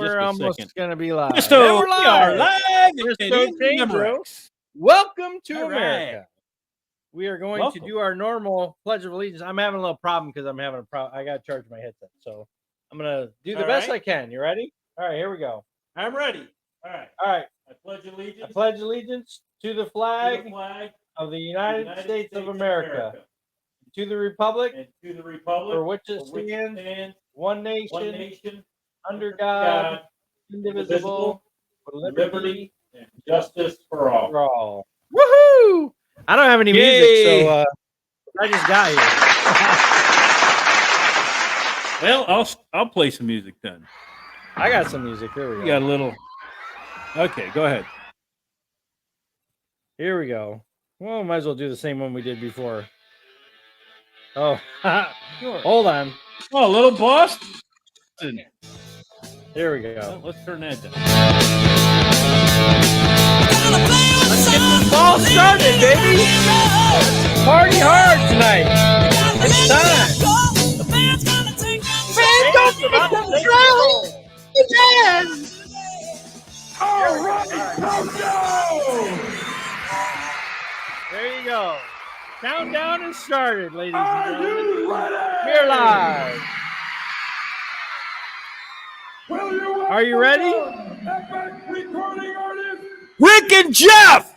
just we're a almost second. gonna be live. Presto, And we're we are live. live Presto in Changeo. Memorex. Welcome to All America. right. We are going Welcome. to do our normal Pledge of Allegiance. I'm having a little problem because I'm having a problem. I got to charge my headset, so I'm gonna do the All best right. I can. You ready? All right, here we go. I'm ready. All right. All right. I pledge allegiance I pledge allegiance to the to flag the flag of the of the United States of America, to the republic and to the republic for which it for which stands, stands one one nation, nation under God, indivisible, with liberty and justice for all. for all. Woohoo! I don't have any music, so I just got here. Well, I'll play some music then. I got some music. Here we You go. got a little. Okay, go ahead. Here we go. Well, might as well do the same one we did before. Oh, Sure. hold on. Oh, a little Boston. Here we go. Well, let's turn that down. Let's get this ball started, baby. Party hard tonight. It's time. Fans don't get control. Yes. All right, countdown. There you go. Countdown has started, ladies and gentlemen. We're live. Are you ready? Rick and Jeff.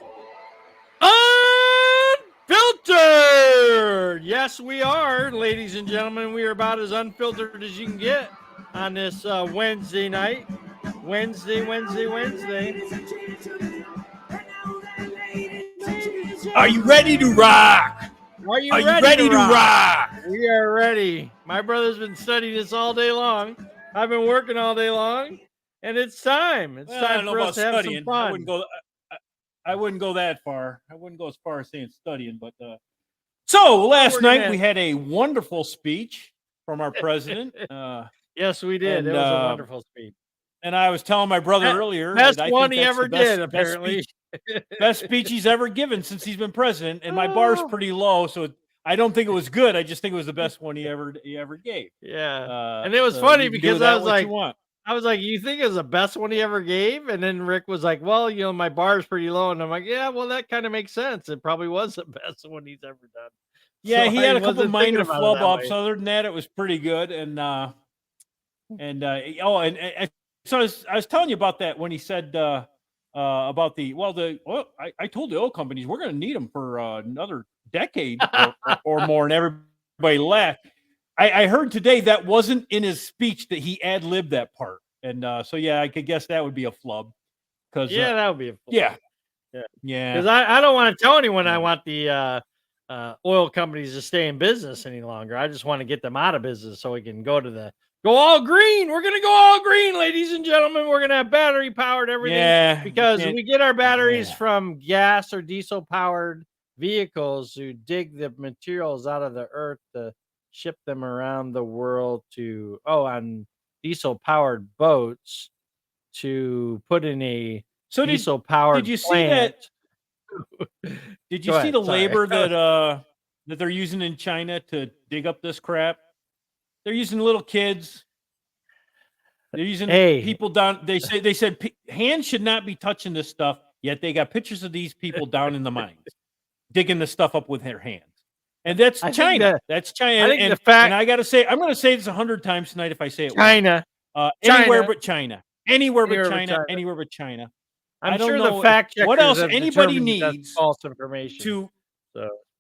Unfiltered. Yes, we are, ladies and gentlemen. We are about as unfiltered as you can get on this Wednesday night. Wednesday. Are you ready to rock? Are you ready to rock? We are ready. My brother's been studying this all day long. I've been working all day long, and it's time. It's Well, I time don't know for about us to have some studying. fun. I wouldn't go that far. I wouldn't go as far as saying studying, but so last we're night gonna- we had a wonderful speech from our president. Yes, we did. And, It was a wonderful speech. And I was telling my brother earlier Best that I one think he that's ever the best, did, apparently. best speech he's ever given since he's been president. And my bar's pretty low, so I don't think it was good. I just think it was the best one he ever gave. Yeah. And it was so funny you can do because with that I was what like, you want. you think it was the best one he ever gave? And then Rick was like, well, my bar's pretty low. And I'm like, yeah, well, that kind of makes sense. It probably was the best one he's ever done. Yeah, So he I had a couple wasn't thinking minor about it flub that ups. way. Other than that, it was pretty good. So I was telling you about that when he said about I told the oil companies we're going to need them for another decade or more, and everybody laughed. I heard today that wasn't in his speech, that he ad-libbed that part, and so yeah, I could guess that would be a flub. Because that would be a flub. yeah. Because I don't want to tell anyone I want the oil companies to stay in business any longer. I just want to get them out of business so we can go all green. We're gonna go all green, ladies and gentlemen. We're gonna have battery powered everything. Because we get our batteries from gas or diesel powered vehicles who dig the materials out of the earth to ship them around the world on diesel powered boats to put in a diesel powered Did you see plant. that? Did you see the labor that they're using in China to dig up this crap? They're using little kids. They're using people down. They said hands should not be touching this stuff. Yet they got pictures of these people down in the mines digging the stuff up with their hands. And that's China. That's China. And I got to say, I'm going to say this 100 times tonight if I say it. China. Anywhere but China. Anywhere but China. Anywhere but China. I'm sure the fact checkers what else have anybody determined that's needs false information.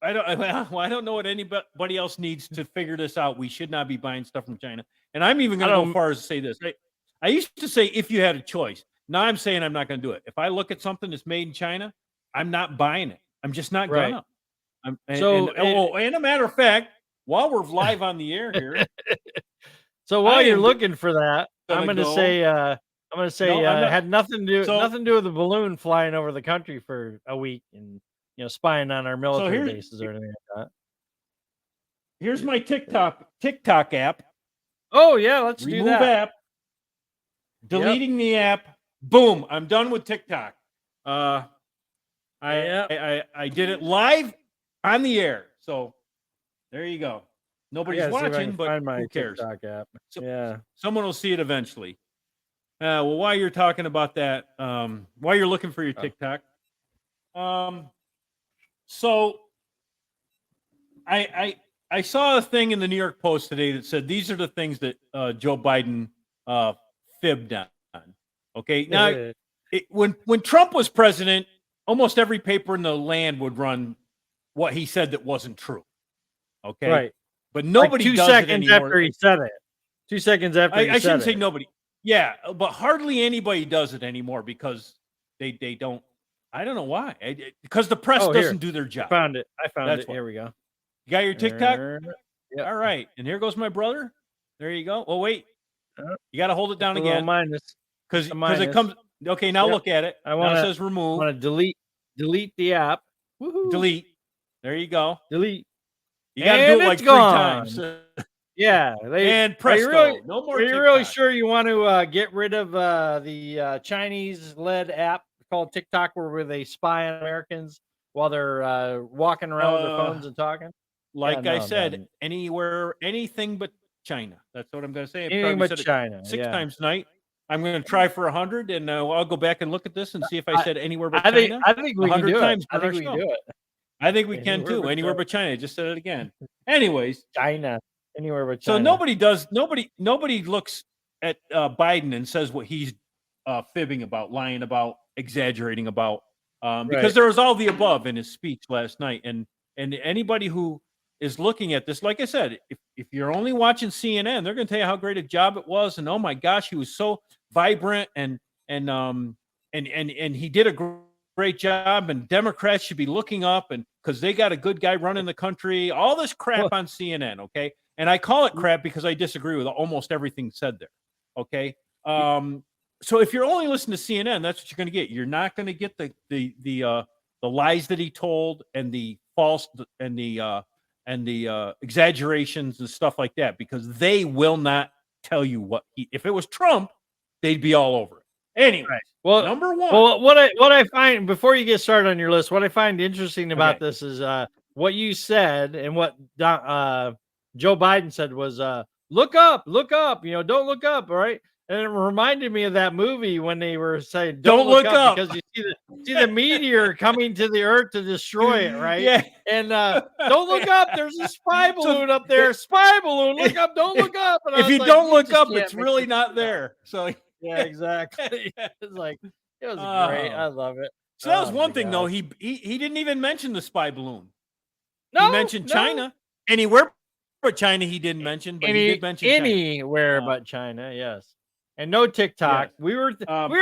I don't know what anybody else needs to figure this out. We should not be buying stuff from China. And I'm even going to go as far as to say this. I used to say if you had a choice. Now I'm saying I'm not going to do it. If I look at something that's made in China, I'm not buying it. I'm just not going to. And a matter of fact, while we're live on the air here, so while you're looking for that, I'm going to say it had nothing to do with the balloon flying over the country for a week and spying on our military bases or anything like that. Here's my TikTok app. Oh yeah, let's remove do that. App. Deleting the app. Boom! I'm done with TikTok. I did it live on the air. So there you go. Nobody's watching, but who cares? TikTok app. Someone will see it eventually. Well, while you're talking about that, while you're looking for your TikTok, so I saw a thing in the New York Post today that said these are the things that Joe Biden fibbed on. Okay, now when Trump was president, almost every paper in the land would run what he said that wasn't true. Okay, right. But nobody like 2 does seconds it anymore. after he said it. 2 seconds after I shouldn't say nobody. Yeah, but hardly anybody does it anymore because they don't. I don't know why. Because the press doesn't do their job. I found it. That's it. Here we go. You got your TikTok? Yep. All right. And here goes my brother. There you go. Oh, wait. You got to hold it down again. Minus. Because it comes. Okay, now look at it. It says remove. I want to delete the app. Woo-hoo. Delete. There you go. Delete. You got to do it like 3 times. Yeah. And presto. No more. Are you really sure you want to get rid of the Chinese-led app called TikTok, where they spy on Americans while they're walking around with their phones and talking? Like I said, anywhere, anything but China. That's what I'm going to say. Anything but China. 6 times tonight. I'm going to try for 100, and I'll go back and look at this and see if I said anywhere but China. I think we can do it. I think we can do it. I think we can too. Anywhere but China. I just said it again. Anyways, China. Anywhere but China. So nobody looks at Biden and says what he's fibbing about, lying about, exaggerating about, because there was all the above in his speech last night. And anybody who is looking at this, like I said, if you're only watching CNN, they're going to tell you how great a job it was, and oh my gosh, he was so vibrant, and he did a great job, and Democrats should be looking up, and because they got a good guy running the country, all this crap on CNN, okay? And I call it crap because I disagree with almost everything said there, okay? So if you're only listening to CNN, that's what you're going to get. You're not going to get the lies that he told, and the false and the exaggerations and stuff like that, because they will not tell you what if it was Trump, they'd be all over it. Anyway, well, number one. Well, what I find, before you get started on your list, what I find interesting about this is what you said and what Joe Biden said was look up, don't look up, all right? And it reminded me of that movie when they were saying, don't look up, because you see the meteor coming to the earth to destroy it, right? Yeah. And don't look up. There's a spy balloon up there. Spy balloon. Look up. Don't look up. And if you don't look up, it's really not there. So yeah, exactly. It's like, it was great. I love it. So that was one thing, though. He didn't even mention the spy balloon. No, he mentioned China. Anywhere but China, he didn't mention. But he did mention anywhere but China. Yes. And no TikTok. Yes. We were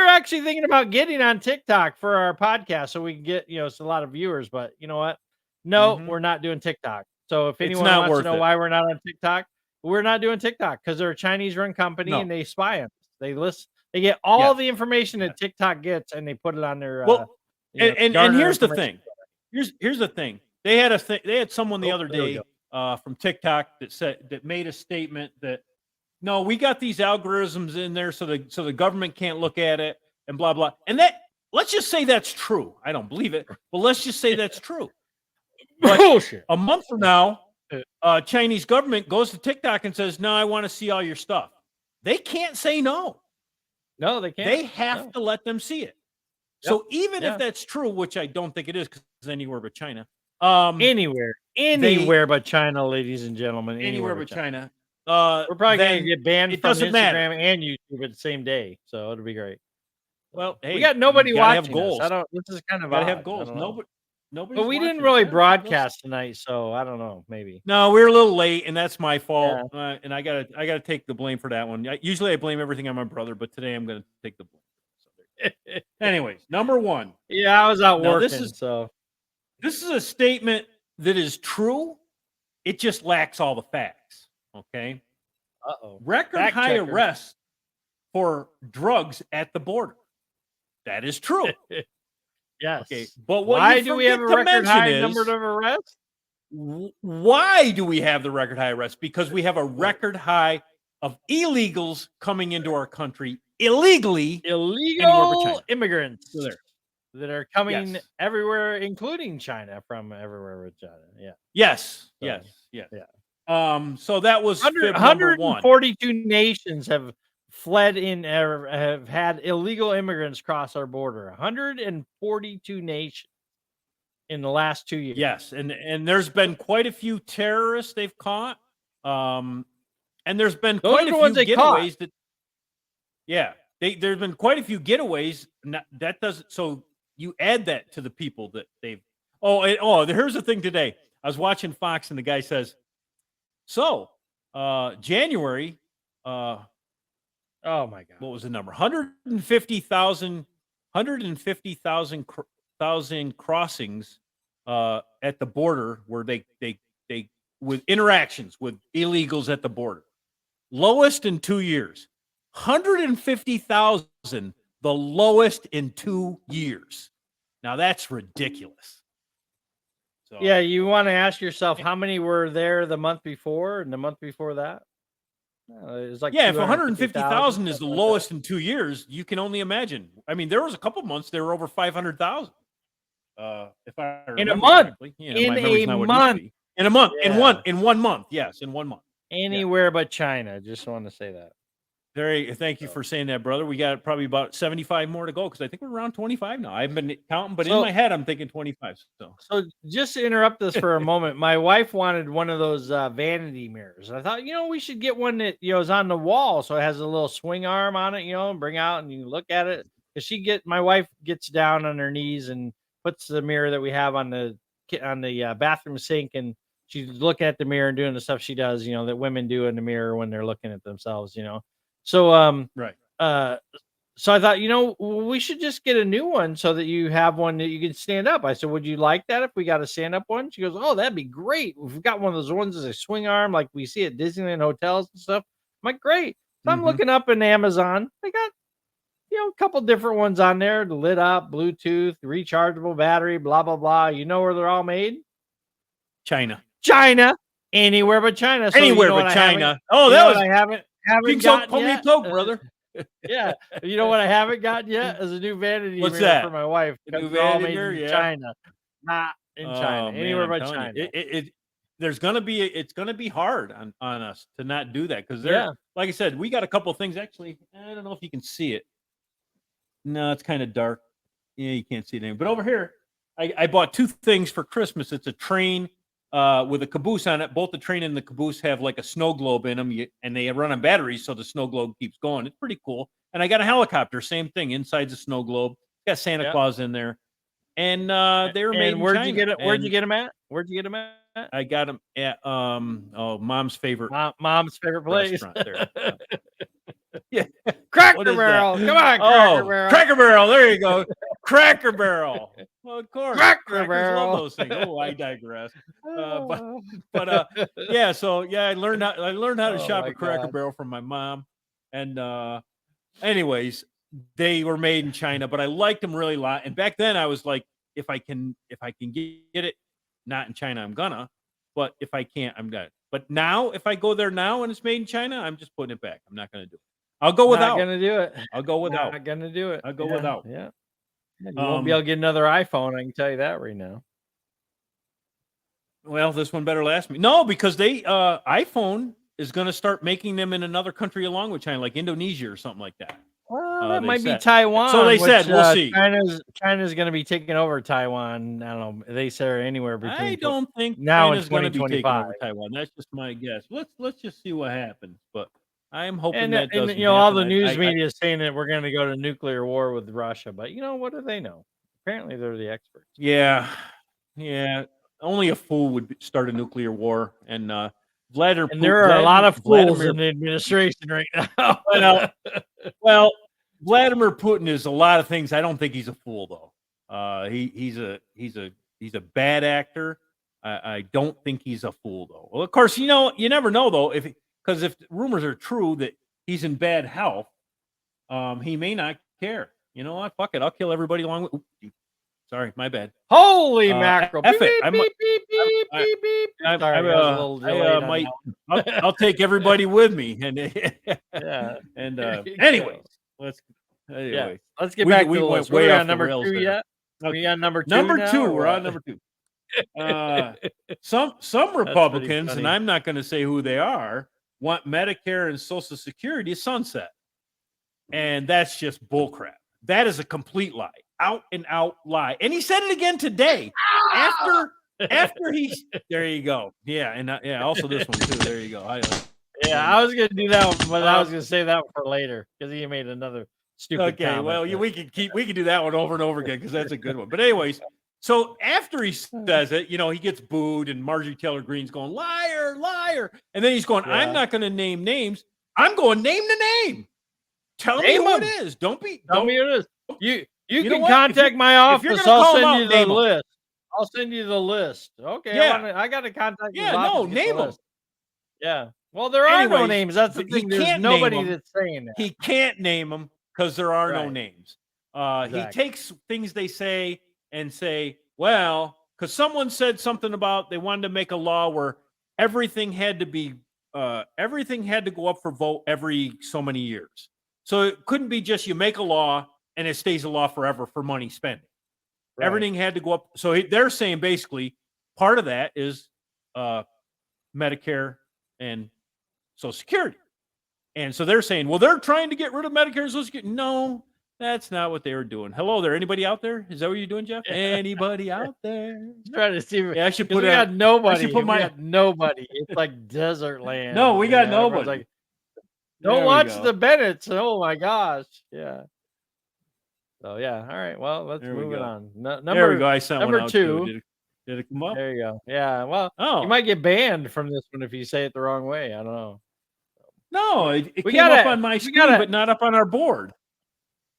actually thinking about getting on TikTok for our podcast so we can get a lot of viewers. But you know what? No, we're not doing TikTok. So if anyone wants to know why we're not on TikTok, we're not doing TikTok because they're a Chinese-run company and they spy on us. They get all the information that TikTok gets and they put it on their. And here's the thing. Here's the thing. They had someone the other day from TikTok that made a statement that, no, we got these algorithms in there so the government can't look at it and blah blah. And that, let's just say that's true. I don't believe it, but let's just say that's true. But a month from now, Chinese government goes to TikTok and says, "No, I want to see all your stuff." They can't say no. No, they can't. They have to let them see it. Yep. So even if that's true, which I don't think it is, because it's anywhere but China. Anywhere but China, ladies and gentlemen. Anywhere but China. We're probably going to get banned from Instagram matter. and YouTube at the same day, so it'll be great. Well, hey, we got nobody watching. Have goals. This is kind of gotta have goals. Nobody. But we didn't really broadcast tonight, so I don't know. Maybe. No, we were a little late, and that's my fault. Yeah. And I gotta take the blame for that one. Usually I blame everything on my brother, but today I'm going to take the blame. So anyways, number one. Yeah, I was out working. This is a statement that is true. It just lacks all the facts. Okay. Record high arrests for drugs at the border. That is true. Yes. Okay. But why do we have a record high number of arrests? Why do we have the record high arrests? Because we have a record high of illegals coming into our country illegally. Illegal immigrants that are coming everywhere, including China, from everywhere with China. Yeah. Yes. Yes. Yeah. So that was 142 nations have fled in or have had illegal immigrants cross our border. 142 nations in the last 2 years. Yes, and there's been quite a few terrorists they've caught. And there's been quite a few getaways that. Yeah, there's been quite a few getaways. That doesn't. So you add that to the people that they've. Here's the thing today. I was watching Fox and the guy says, "So, January, oh my God, what was the number? 150,000 crossings at the border where they with interactions with illegals at the border. Lowest in 2 years. 150,000, the lowest in 2 years. Now that's ridiculous." So, yeah, you want to ask yourself how many were there the month before and the month before that? It was like if 150,000 is the lowest in 2 years, you can only imagine. I mean, there was a couple months there were over 500,000. If I remember in a month, correctly. In a month, in 1 month, yes, in 1 month. Anywhere but China. Just want to say that. Thank you for saying that, brother. We got probably about 75 more to go because I think we're around 25 now. I haven't been counting, but in my head, I'm thinking 25. So just to interrupt this for a moment, my wife wanted one of those vanity mirrors. I thought, we should get one that is on the wall, so it has a little swing arm on it. Bring out and you can look at it. Because my wife gets down on her knees and puts the mirror that we have on the bathroom sink, and she's looking at the mirror and doing the stuff she does, that women do in the mirror when they're looking at themselves, So, right. So I thought, we should just get a new one so that you have one that you can stand up. I said, would you like that if we got a stand up one? She goes, oh, that'd be great. We've got one of those ones as a swing arm like we see at Disneyland hotels and stuff. I'm like, great. So I'm looking up in Amazon. They got, a couple different ones on there, lit up, Bluetooth, rechargeable battery, blah, blah, blah. You know where they're all made? China. Anywhere but China. So anywhere but China. Oh, that was I haven't call me a Coke, brother. Yeah, you know what I haven't gotten yet is a new vanity mirror that? For my wife. New all made in China, not in China. Anywhere but China. It's gonna be hard on us to not do that because like I said, we got a couple things. Actually, I don't know if you can see it. No, it's kind of dark. Yeah, you can't see it anymore. But over here, I bought 2 things for Christmas. It's a train with a caboose on it. Both the train and the caboose have like a snow globe in them, and they run on batteries, so the snow globe keeps going. It's pretty cool. And I got a helicopter, same thing, inside the snow globe. Got Santa Claus in there, and they were made in China. Where'd you get them at? I got them at Mom's favorite Mom's favorite place. There. Yeah, Cracker Barrel. Come on, Cracker Barrel. Cracker Barrel. There you go. Cracker Barrel. Well, of course. Cracker Barrel. Love those things. Oh, I digress. But yeah. So I learned how to shop at Cracker Barrel from my mom. And anyways, they were made in China, but I liked them really a lot. And back then, I was like, if I can get it not in China, I'm gonna. But if I can't, I'm gonna. But now, if I go there now and it's made in China, I'm just putting it back. I'm not gonna do it. I'll go without. Not gonna do it. I'll go without. Not gonna do it. I'll go without. Yeah. You won't be able to get another iPhone. I can tell you that right now. Well, this one better last me. No, because iPhone is going to start making them in another country along with China, like Indonesia or something like that. Well, that might be Taiwan. So they said, we'll see. China's going to be taking over Taiwan. I don't know. They say anywhere between. I don't think now China's going to be taking over Taiwan. That's just my guess. Let's just see what happens. But I am hoping that doesn't happen. All the news media is saying that we're going to go to nuclear war with Russia, but what do they know? Apparently, they're the experts. Yeah. Only a fool would start a nuclear war, and Vladimir. And there are a lot of fools in the administration right now. Well, Vladimir Putin is a lot of things. I don't think he's a fool though. He's a bad actor. I don't think he's a fool though. Well, of course, you never know though because if rumors are true that he's in bad health, he may not care. You know what? Fuck it. I'll kill everybody along with. Oops, sorry, my bad. Holy mackerel! F it. I'll take everybody with me. And anyways, let's get back to the list. We're on number 2 yet. We on number 2. Number 2. We're on number 2. Some Republicans, and I'm not going to say who they are, want Medicare and Social Security sunset. And that's just bullcrap. That is a complete lie, out and out lie. And he said it again today after he. There you go. Yeah, and also this one too. There you go. I was gonna do that one, but I was gonna save that one for later because he made another stupid comment. Well, we can do that one over and over again because that's a good one. But anyways, so after he says it, he gets booed, and Marjorie Taylor Greene's going, liar, liar, and then he's going, I'm not going to name names. I'm going, name the name. Tell me who it is. Tell me who it is. You can contact my office. I'll send you the list. I'll send you the list. Okay. Yeah. I got to contact. Yeah. No, name them. Yeah. Well, there are no names. That's the thing. There's nobody that's saying that. He can't name them because there are no names. Exactly. He takes things they say and say, well, because someone said something about they wanted to make a law where everything had to go up for vote every so many years. So it couldn't be just you make a law and it stays a law forever for money spending. Right. Everything had to go up. So they're saying basically part of that is Medicare and Social Security. And so they're saying, well, they're trying to get rid of Medicare and Social Security. No, that's not what they were doing. Hello there. Anybody out there? Is that what you're doing, Jeff? Anybody out there? Trying to see. Yeah, I should put we got nobody. We got nobody. It's like desert land. No, we got nobody. Like, don't watch the Bennetts. Oh my gosh. Yeah. So yeah. All right. Well, let's move it on. There we go. I sent number one out 2. Did it come up? There you go. Yeah. Well, you might get banned from this one if you say it the wrong way. I don't know. No, it came up on my screen, but not up on our board.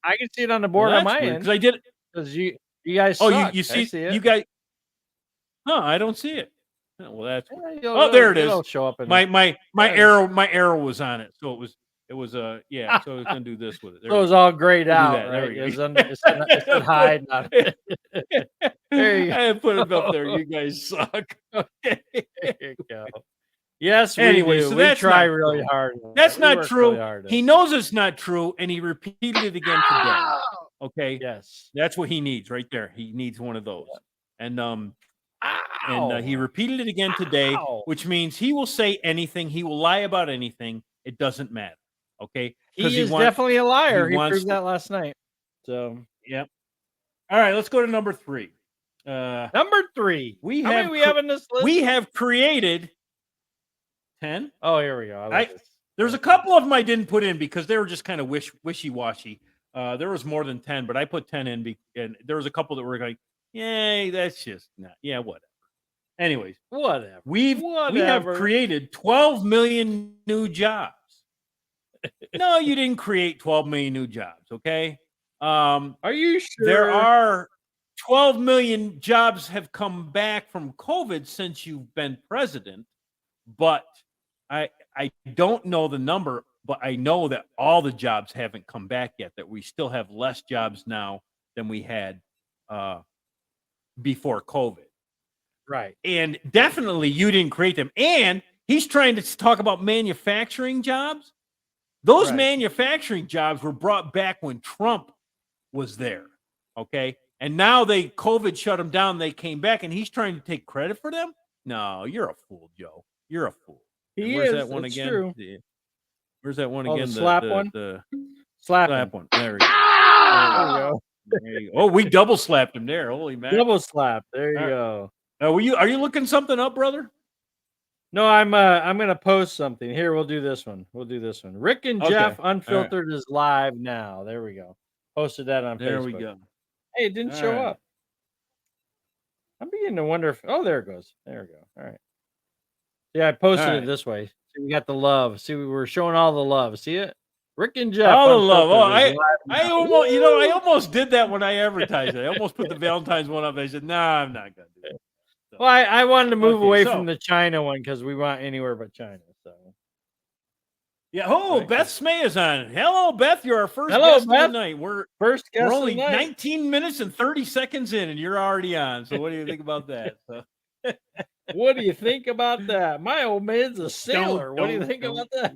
I can see it on the board on my end because I did it. Because you guys. Oh, you see it? You guys. No, I don't see it. Oh, well, that's there it is. It'll show up. My arrow was on it, so it was so it's gonna do this with it. So it was all grayed out, right? It's hide. There you go. I put it up there. You guys suck. There you go. Yes, anyway, so we try really hard. That's not true. He knows it's not true, and he repeated it again today. Okay. Yes. That's what he needs right there. He needs one of those. And he repeated it again today, which means he will say anything. He will lie about anything. It doesn't matter. Okay. He is definitely a liar. He proved that last night. So yeah. All right, let's go to number 3. Number 3. How many we have in this list? We have created 10. Oh, here we go. There's a couple of them I didn't put in because they were just kind of wishy-washy. There was more than 10, but I put 10 in, and there was a couple that were like, "Yay, that's just not." Yeah, whatever. Anyways, whatever. We have created 12 million new jobs. No, you didn't create 12 million new jobs. Okay. Are you sure? There are 12 million jobs have come back from COVID since you've been president, but I don't know the number, but I know that all the jobs haven't come back yet, that we still have less jobs now than we had before COVID. Right. And definitely you didn't create them. And he's trying to talk about manufacturing jobs. Those manufacturing jobs were brought back when Trump was there. Okay. And now COVID shut them down. They came back, and he's trying to take credit for them. No, you're a fool, Joe. You're a fool. Where's that one again? True. Where's that one again? The slap one? The slap one. There we go. There you go. Oh, we double slapped him there. Holy man. Double slap. There you go. Are you looking something up, brother? No, I'm gonna post something. Here, we'll do this one. Rick and Jeff Unfiltered is live now. There we go. Posted that on Facebook. There we go. Hey, it didn't show up. I'm beginning to wonder if there it goes. There we go. All right. Yeah, I posted it this way. See, we got the love. See, we were showing all the love. See it? Rick and Jeff. All the love. Oh, I almost did that when I advertised it. I almost put the Valentine's one up. I said, "Nah, I'm not gonna do it." So. Well, I wanted to move away from the China one because we want anywhere but China. So. Yeah. Oh, Beth Smay is on. Hello, Beth. You're our first guest of the night. We're only 19 minutes and 30 seconds in, and you're already on. So, what do you think about that? So. What do you think about that? My old man's a sailor. What do you think about that?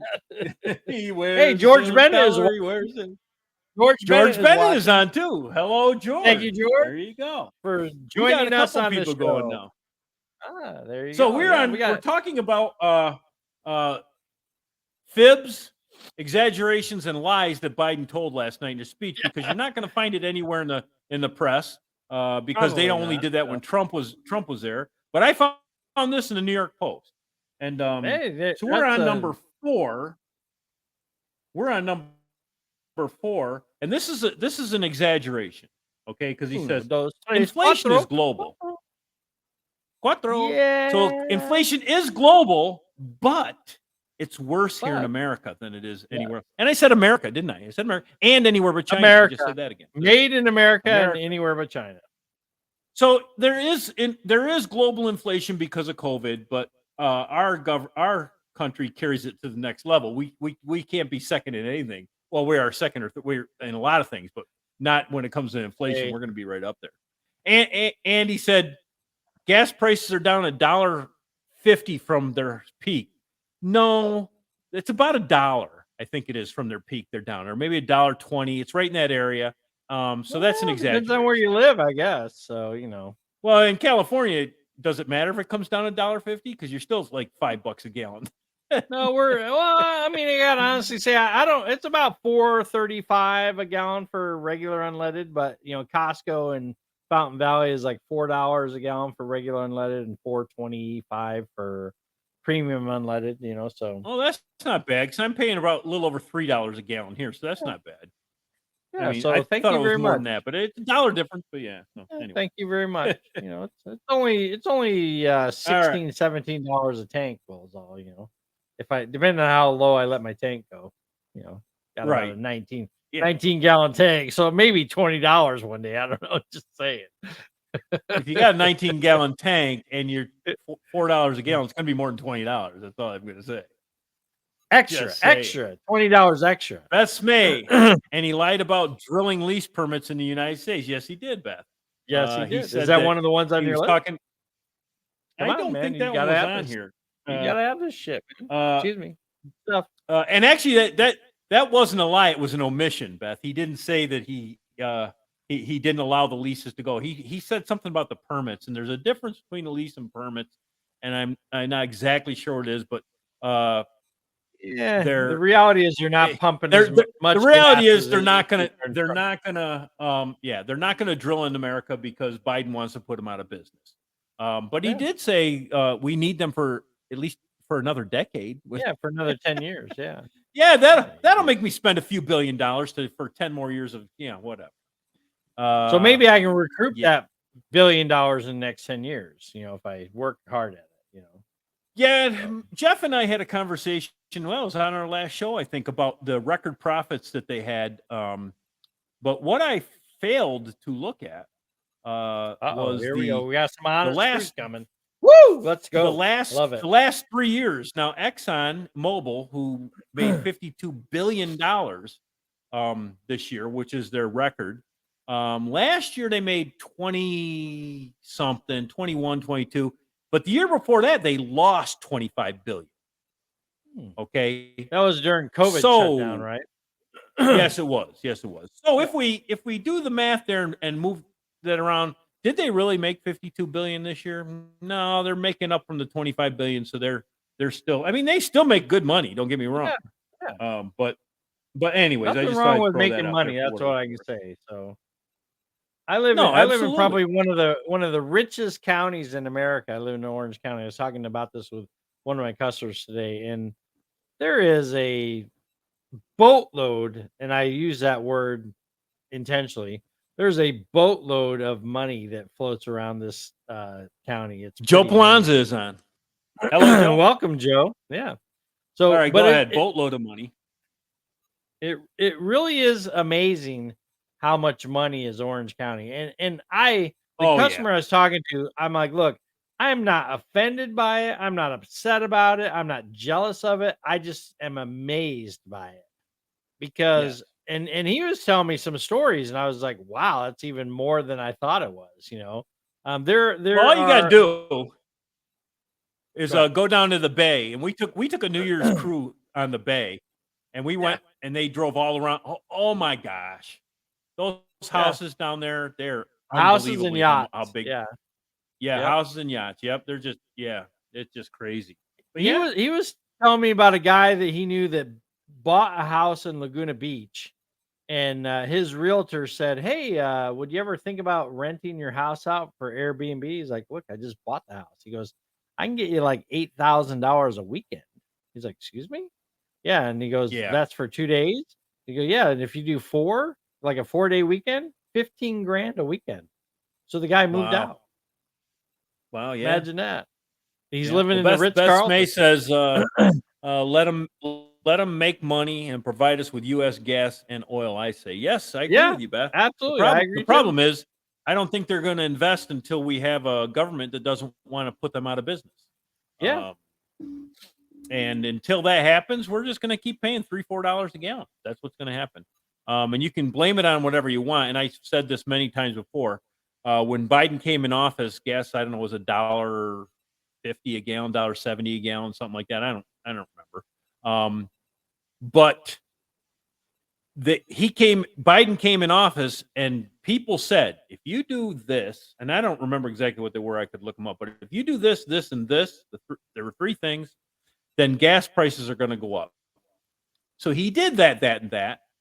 Hey, George Bennett is George Bennett is on too. Hello, George. Thank you, George. There you go. For joining us on the show. Going now. There you go. So we're talking about fibs exaggerations and lies that Biden told last night in his speech, because you're not going to find it anywhere in the press, because Probably they only not, did that when Trump was there. But I found this in the New York Post, and Hey, so we're that's on a number 4. We're on number 4, and this is an exaggeration, okay? Because he uno, says dos, tres, inflation is cuatro. global. Cuatro. So Yeah, inflation is global, but it's worse here in but America than it is yeah, anywhere. And I said America, didn't I? I said America and anywhere but China. I just America, said that again. So made in America and America. anywhere but China. So there is global inflation because of COVID, but our country carries it to the next level. We can't be second in anything. Well, we are second or we're in a lot of things, but not when it comes to inflation. Hey, We're going to be right up there. And he said gas prices are down $1.50 from their peak. No, it's about $1. I think it is from their peak. They're down, or maybe $1.20. It's right in that area. So that's an well, depends on where exaggeration. you live, I guess. So Well, in California, does it matter if it comes down $1.50? Because you're still like $5 a gallon. no, well. I mean, I gotta honestly say, I don't. It's about $4.35 a gallon for regular unleaded, but Costco and Fountain Valley is like $4 a gallon for regular unleaded and $4.25 for premium unleaded. So Oh, that's not bad, because I'm paying about a little over $3 a gallon here, so that's yeah, not bad. I yeah. mean, So I thank thought you it was very more much. than that, but it's $1 difference. But yeah, so Yeah, anyway. thank you very much. It's only All right. $16-17 a tank. Well, is all. If I depending on how low I let my tank go, you know, got about Right. a 19 Yeah. 19 gallon tank, so maybe $20 one day. I don't know, just saying. If you got a 19-gallon tank and you're $4 a gallon, it's going to be more than $20. That's all I'm going to say. Extra, Just saying. extra, $20 extra. Beth May, and he lied about drilling lease permits in the United States. Yes, he did, Beth. Yes, he He did. Is said that one of the ones on he your was list? talking. Come I on, don't man. think You that one gotta was have on this. here. You gotta have this shit, man. Excuse me. Stuff. And actually, that wasn't a lie. It was an omission, Beth. He didn't say that he didn't allow the leases to go. He said something about the permits, and there's a difference between a lease and permits. And I'm not exactly sure what it is, but Yeah, the they're reality is you're not pumping as much the reality gas is as they're they not used gonna to they're during Trump. not gonna they're not gonna drill in America because Biden wants to put them out of business. But he Yeah, did say we need them for at least for another decade. yeah, for another 10 years. Yeah. Yeah, that'll Yeah. make me spend a few $billion for 10 more years of whatever. So maybe I can recoup Yeah. that $1 billion in the next 10 years, if I work hard at it. Yeah, Jeff and I had a conversation. Well, it was on our last show, I think, about the record profits that they had. But what I failed to look at was Here we go. We got some the honest truth last coming. Woo! Let's go. Love it. the last 3 years. Now, Exxon Mobil, who made $52 billion this year, which is their record. Last year they made 20 something, 21, 22. But the year before that, they lost 25 billion. Okay. That was during COVID shutdown, right? Yes, it was. Yes, it was. So if we do the math there and move that around, did they really make 52 billion this year? No, they're making up from the 25 billion. So they're still, I mean, they still make good money. Don't get me wrong. Yeah. But anyways, Nothing I just wrong thought with making money. That's what I can say. So I live in probably one of the richest counties in America. I live in Orange County. I was talking about this with one of my customers today, and there is a boatload, and I use that word intentionally. There's a boatload of money that floats around this county. It's Joe pretty Planza amazing. is on. Hello, Joe. Welcome, Joe. Yeah. So, all right, but go ahead. Boatload of money. It really is amazing how much money is Orange County. And the customer I was talking to, I'm like, look, I'm not offended by it. I'm not upset about it. I'm not jealous of it. I just am amazed by it because, and he was telling me some stories, and I was like, wow, that's even more than I thought it was. There all you got to do is go down to the bay, and we took a New Year's crew on the bay, and we went and they drove all around. Oh my gosh, those houses down there, they're houses and yachts. How big? Yeah, houses and yachts. Yep, they're just it's just crazy. But he was telling me about a guy that he knew that bought a house in Laguna Beach, and his realtor said, "Hey, would you ever think about renting your house out for Airbnb?" He's like, "Look, I just bought the house." He goes, "I can get you like $8,000 a weekend." He's like, "Excuse me?" Yeah, and he goes, Yeah. "That's for 2 days?" He goes, "Yeah, and if you do 4, like a 4-day weekend, 15 grand a weekend." So the guy moved Wow. out. Wow. Yeah. Imagine that. He's Yeah. living Well, in the Best May Ritz-Carlton. says, let them make money and provide us with U.S. gas and oil. I say yes. I agree Yeah, with you, Beth. absolutely. I The agree too. problem is, I don't think they're going to invest until we have a government that doesn't want to put them out of business. Yeah. And until that happens, we're just going to keep paying $3-4 a gallon. That's what's going to happen. And you can blame it on whatever you want. And I said this many times before. When Biden came in office, gas, I don't know, was $1.50 a gallon, $1.70 a gallon, something like that. I don't remember. But Biden came in office, and people said, if you do this, and I don't remember exactly what they were, I could look them up, but if you do this, this, and this, there were 3 things, then gas prices are going to go up. So he did that,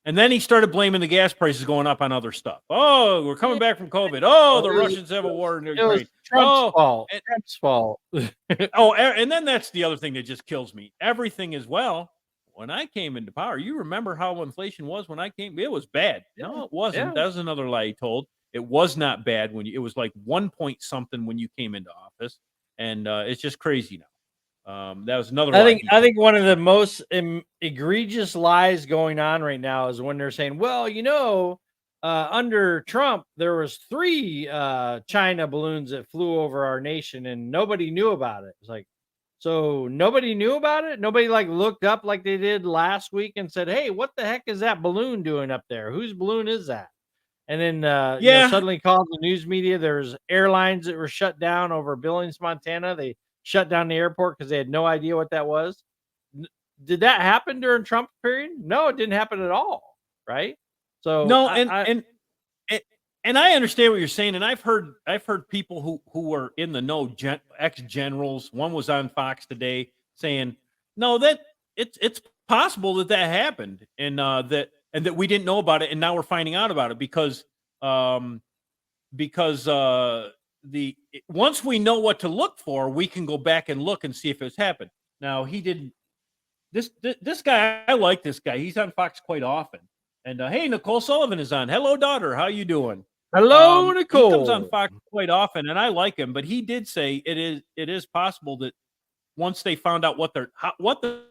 and then he started blaming the gas prices going up on other stuff. Oh, we're coming back from COVID. Oh, the Russians have a war in Ukraine. Trump's fault. And, Trump's fault. and then that's the other thing that just kills me. Everything is, well, when I came into power, you remember how inflation was when I came? It was bad. No, it wasn't. Yeah. That was another lie he told. It was not bad it was like 1 point something when you came into office, and it's just crazy now. That was another. I think one of the most egregious lies going on right now is when they're saying, "Well, under Trump, there was 3 China balloons that flew over our nation, and nobody knew about it." It's like, so nobody knew about it. Nobody like looked up like they did last week and said, "Hey, what the heck is that balloon doing up there? Whose balloon is that?" And then suddenly called the news media. There's airlines that were shut down over Billings, Montana. They shut down the airport because they had no idea what that was. Did that happen during Trump period? No, it didn't happen at all. Right. So no, and I understand what you're saying, and I've heard people who are in the know, ex generals. One was on Fox today saying, no, that it's possible that happened, and that we didn't know about it, and now we're finding out about it because once we know what to look for, we can go back and look and see if it's happened. Now he didn't. This guy, I like this guy. He's on Fox quite often. And hey, Nicole Sullivan is on. Hello, daughter. How you doing? Hello, Nicole. He comes on Fox quite often, and I like him. But he did say it is possible that once they found out what they're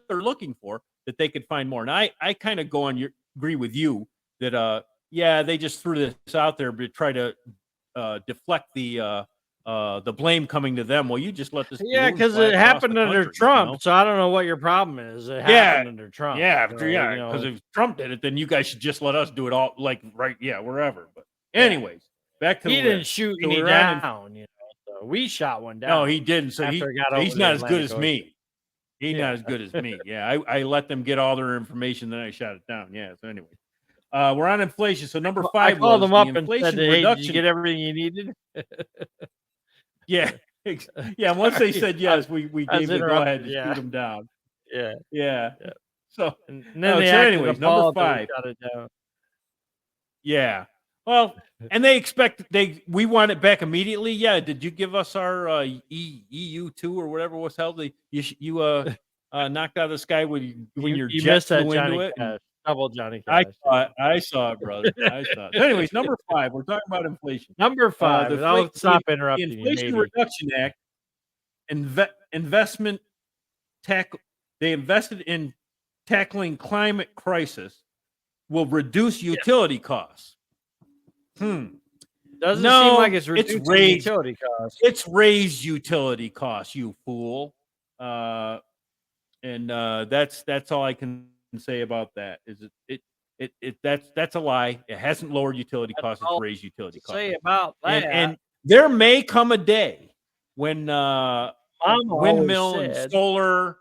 looking for, that they could find more. And I kind of agree with you that they just threw this out there to try to deflect the blame coming to them. Well, you just let this. Yeah, because it happened under Trump. So I don't know what your problem is. It happened under Trump. Yeah, because if Trump did it, then you guys should just let us do it all, like, right? Yeah, wherever. But anyways, back to he didn't shoot any down. So we shot one down. No, he didn't. So he's not as good as me. He's not as good as me. Yeah, I let them get all their information, then I shot it down. Yeah. So anyway, we're on inflation. So number 5 I called them up and inflation said, reduction. "Hey, did you get everything you needed?" Yeah. Yeah. Once they said yes, we gave the go ahead to shoot them down. Yeah. So, and then anyways, number 5. Shut it down. Yeah. Well, and we want it back immediately. Yeah. Did you give us our EU2 or whatever was held? You knocked out the sky when your you jet missed that, flew Johnny into it. Cash. Double Johnny Cash. I saw it, brother. I saw it. So anyways, number 5. We're talking about inflation. Number 5. I'll stop interrupting the you. Inflation Reduction Act. Investment tech. They invested in tackling climate crisis. Will reduce utility costs. Doesn't seem like it's reducing utility costs. It's raised utility costs, you fool. And that's all I can say about that. Is that's a lie. It hasn't lowered utility costs. It's raised utility costs. Say about that. And there may come a day when windmill and solar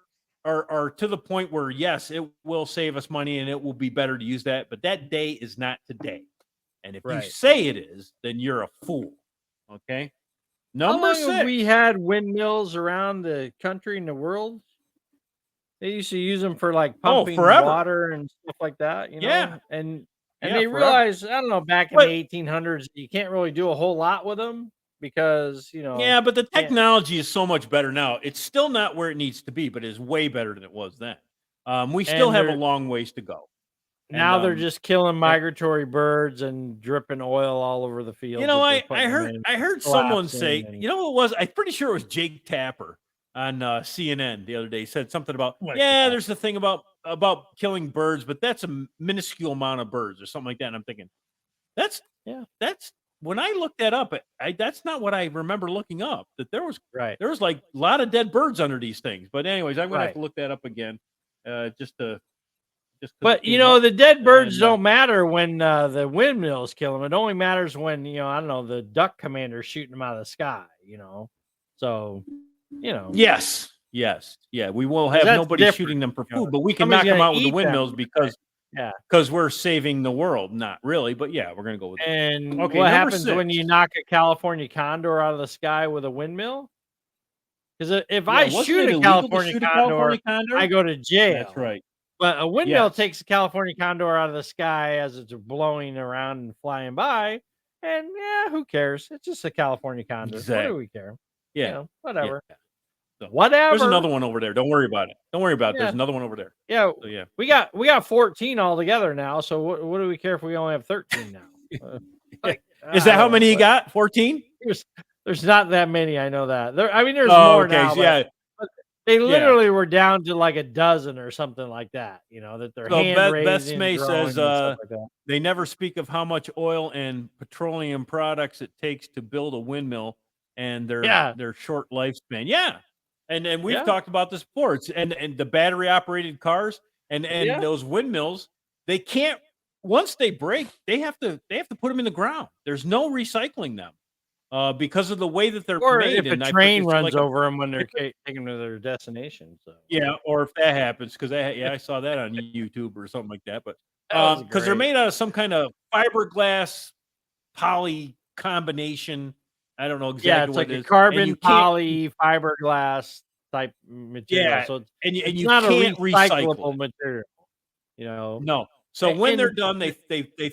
are to the point where, yes, it will save us money and it will be better to use that. But that day is not today. And if you say it is, then you're a fool. Okay. Number 6. We had windmills around the country and the world. They used to use them for like pumping water and stuff like that, you know? Yeah. And they realized, I don't know, back in the 1800s, you can't really do a whole lot with them because, you know. Yeah, but the technology is so much better now. It's still not where it needs to be, but it's way better than it was then. We still have a long ways to go. Now they're just killing migratory birds and dripping oil all over the field. You know, I heard someone say, you know what it was? I'm pretty sure it was Jake Tapper on CNN the other day. He said something about, there's the thing about killing birds, but that's a minuscule amount of birds or something like that. And I'm thinking, that's when I looked that up, that's not what I remember looking up. That there was like a lot of dead birds under these things. But anyways, I'm gonna have to look that up again, But you know, the dead birds don't matter when the windmills kill them. It only matters when, you know, I don't know, the duck commander shooting them out of the sky. You know, so you know. Yes, yeah. We will have nobody shooting them for food, but we can knock them out with the windmills because we're saving the world. Not really, but yeah, we're gonna go with. And what happens when you knock a California condor out of the sky with a windmill? Because if I shoot a California condor, I go to jail. That's right. But a windmill takes a California condor out of the sky as it's blowing around and flying by, and who cares? It's just a California condor. Exactly. What do we care? Yeah, you know, whatever. Yeah. So, whatever. There's another one over there. Don't worry about it. There's another one over there. Yeah, so, we got 14 altogether now. So what do we care if we only have 13 now? Is that how many you got? 14? There's not that many. I know that. There's more now. Yeah. They literally were down to like a dozen or something like that, you know, that they're hand raising. Beth May says they never speak of how much oil and petroleum products it takes to build a windmill and their short lifespan. Yeah. And we've talked about this before. And the battery operated cars and those windmills, they can't, once they break, they have to put them in the ground. There's no recycling them. Because of the way that they're made. If a train runs over them when they're taking them to their destination. So or if that happens, because I saw that on YouTube or something like that. But because they're made out of some kind of fiberglass poly combination. I don't know exactly it's what like it is. Carbon poly fiberglass type material. Yeah, so it's you not can't a recyclable material. You know, no. So when they're done, they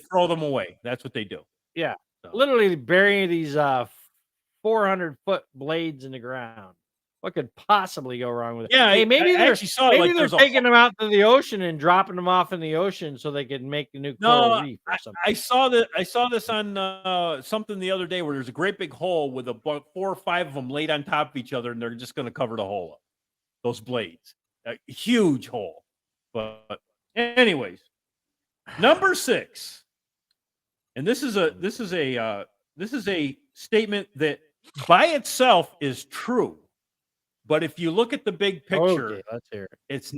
throw them away. That's what they do. Yeah. Literally burying these 400-foot blades in the ground. What could possibly go wrong with it? Yeah, maybe they're taking them out to the ocean and dropping them off in the ocean so they can make a new coral reef or something. I saw this on something the other day where there's a great big hole with about 4 or 5 of them laid on top of each other, and they're just going to cover the hole up. Those blades, a huge hole. But anyways, number 6. And this is a statement that by itself is true, but if you look at the big picture, let's hear it. It's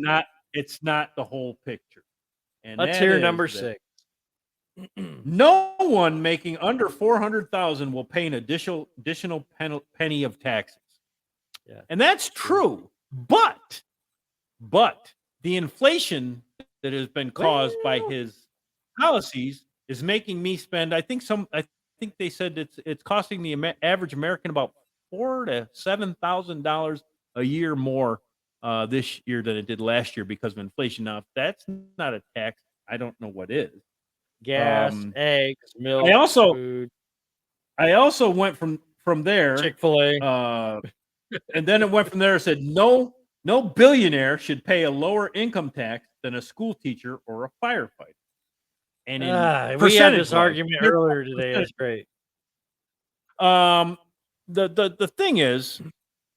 not the whole picture. And let's hear number 6. No one making under 400,000 will pay an additional penny of taxes. Yeah, and that's true. But the inflation that has been caused by his policies is making me spend. I think they said it's costing the average American about $4,000 to $7,000 a year more this year than it did last year because of inflation. Now, if that's not a tax, I don't know what is. Gas, eggs, milk. I also went from there. Chick-fil-A, and then it went from there. It said no billionaire should pay a lower income tax than a school teacher or a firefighter. And we had this argument earlier today. That's great. The thing is,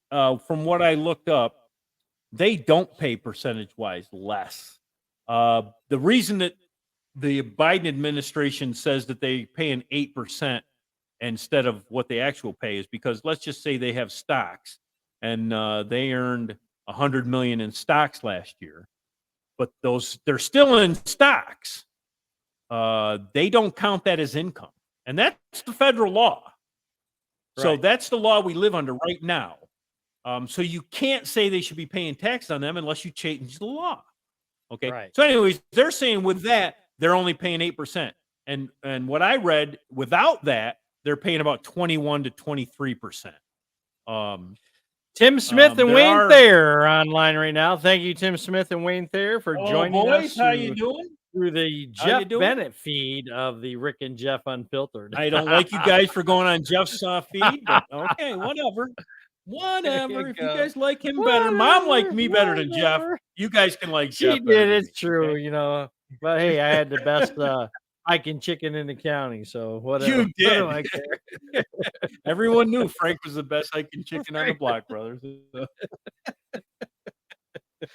from what I looked up, they don't pay percentage-wise less. The reason that the Biden administration says that they pay an 8% instead of what they actually pay is because let's just say they have stocks and they earned $100 million in stocks last year, but they're still in stocks. They don't count that as income, and that's the federal law. So that's the law we live under right now. So you can't say they should be paying tax on them unless you change the law. Okay. Right. So anyways, they're saying with that, they're only paying 8%. And what I read without that, they're paying about 21 to 23%. Tim Smith and Wayne Thayer are online right now. Thank you, Tim Smith and Wayne Thayer, for joining us. How you doing? Through the Jeff Bennett feed of the Rick and Jeff Unfiltered. I don't like you guys for going on Jeff's feed, but okay, whatever. Whatever. If you guys like him better, Mom liked me better than Jeff. You guys can like Jeff. She did. It's true, you know. But hey, I had the best hiking chicken in the county, so whatever. You did. Everyone knew Frank was the best hiking chicken on the block, brothers.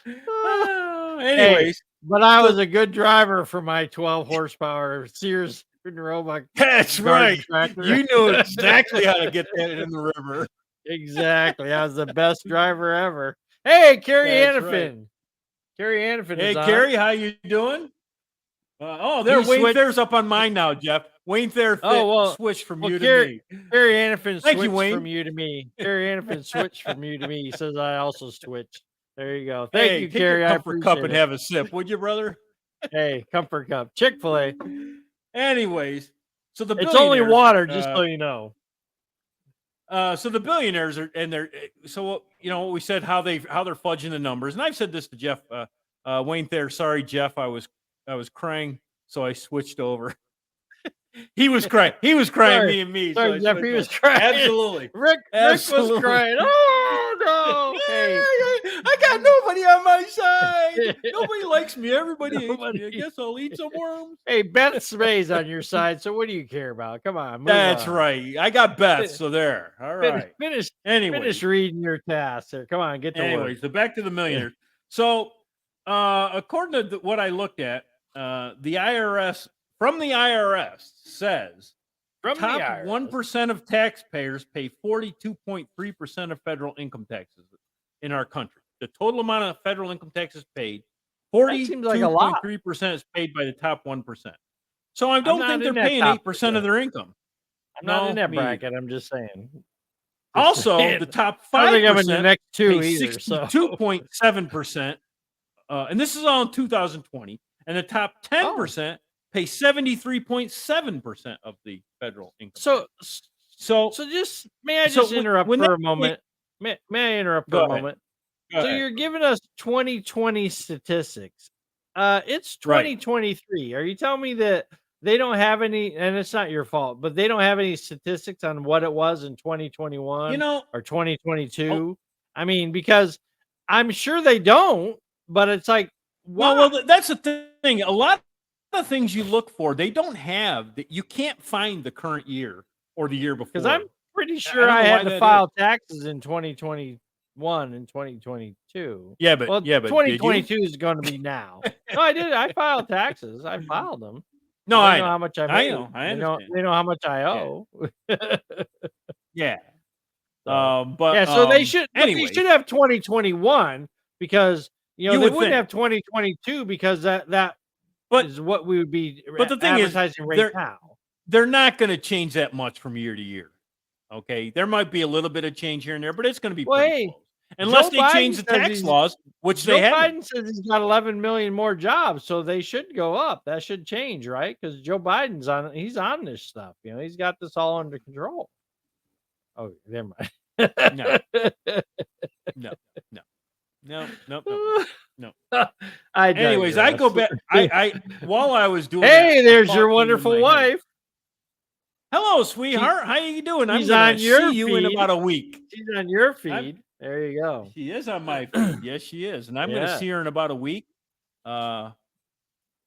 Anyways, but I was a good driver for my 12 horsepower Sears Roebuck. That's right. Tractor. You knew exactly how to get that in the river. Exactly. I was the best driver ever. Hey, Carrie Hannafin. Right. Carrie Hannafin. Hey, Carrie, how you doing? Wayne Thayer's up on mine now, Jeff. Wayne Thayer switched from you to me. Carrie Hannafin switched from you to me. Carrie Hannafin switched from you to me. He says I also switched. There you go. Thank you, Carrie. Take a comfort cup and have a sip, would you, brother? Hey, comfort cup. Chick-fil-A. Anyways, so it's only water, just so you know. So the billionaires are, and they're, so you know, we said how they're fudging the numbers, and I've said this to Jeff, Wayne Thayer. Sorry, Jeff, I was crying, so I switched over. He was crying. He was crying. Sorry. Me and me. Sorry, Jeff. He was crying. Absolutely. Rick was crying. Oh no! Hey, I got nobody on my side. Nobody likes me. Everybody hates me. I guess I'll eat some worms. Hey, Beth Smay's on your side, so what do you care about? Come on. That's right. I got Beth, so there. All right. Finish reading your task there. Come on, get to work. So back to the millionaires. So, according to what I looked at, the IRS says top 1% of taxpayers pay 42.3% of federal income taxes in our country. The total amount of federal income taxes paid, 42.3% is paid by the top 1%. So I don't think they're paying 8% of their income. I'm not in that bracket. I'm just saying. Also, the top 5% I think I'm in the next two pay either. 62.7%, and this is all in 2020. And the top 10% pay 73.7% of the federal income. So just may I just interrupt for a moment? May I interrupt for a moment? So you're giving us 2020 statistics. It's 2023. Are you telling me that they don't have any, and it's not your fault, but they don't have any statistics on what it was in 2021 or 2022? I mean, because I'm sure they don't, but it's like, well, that's the thing. A lot of things you look for, they don't have that. You can't find the current year or the year before. Because I'm pretty sure I had to file taxes in 2021 and 2022. Yeah, but 2022 is going to be now. No, I did. I filed taxes. I filed them. No, I know how much I made. I understand. They know how much I owe. Yeah. So they should. Anyway. They should have 2021 because. They wouldn't have 2022 because that is what we would be advertising right now. They're not going to change that much from year to year. Okay. There might be a little bit of change here and there, but it's going to be pretty close. Unless they change the tax laws, which they haven't. Biden says he's got 11 million more jobs, so they should go up. That should change, right? Because Joe Biden's he's on this stuff. He's got this all under control. Oh, never mind. No. Anyways, I go back. I while I was doing. Hey, there's your wonderful wife. Hello, sweetheart. How you doing? I'm going to see you in about a week. She's on your feed. There you go. She is on my feed. Yes, she is, and I'm going to see her in about a week. My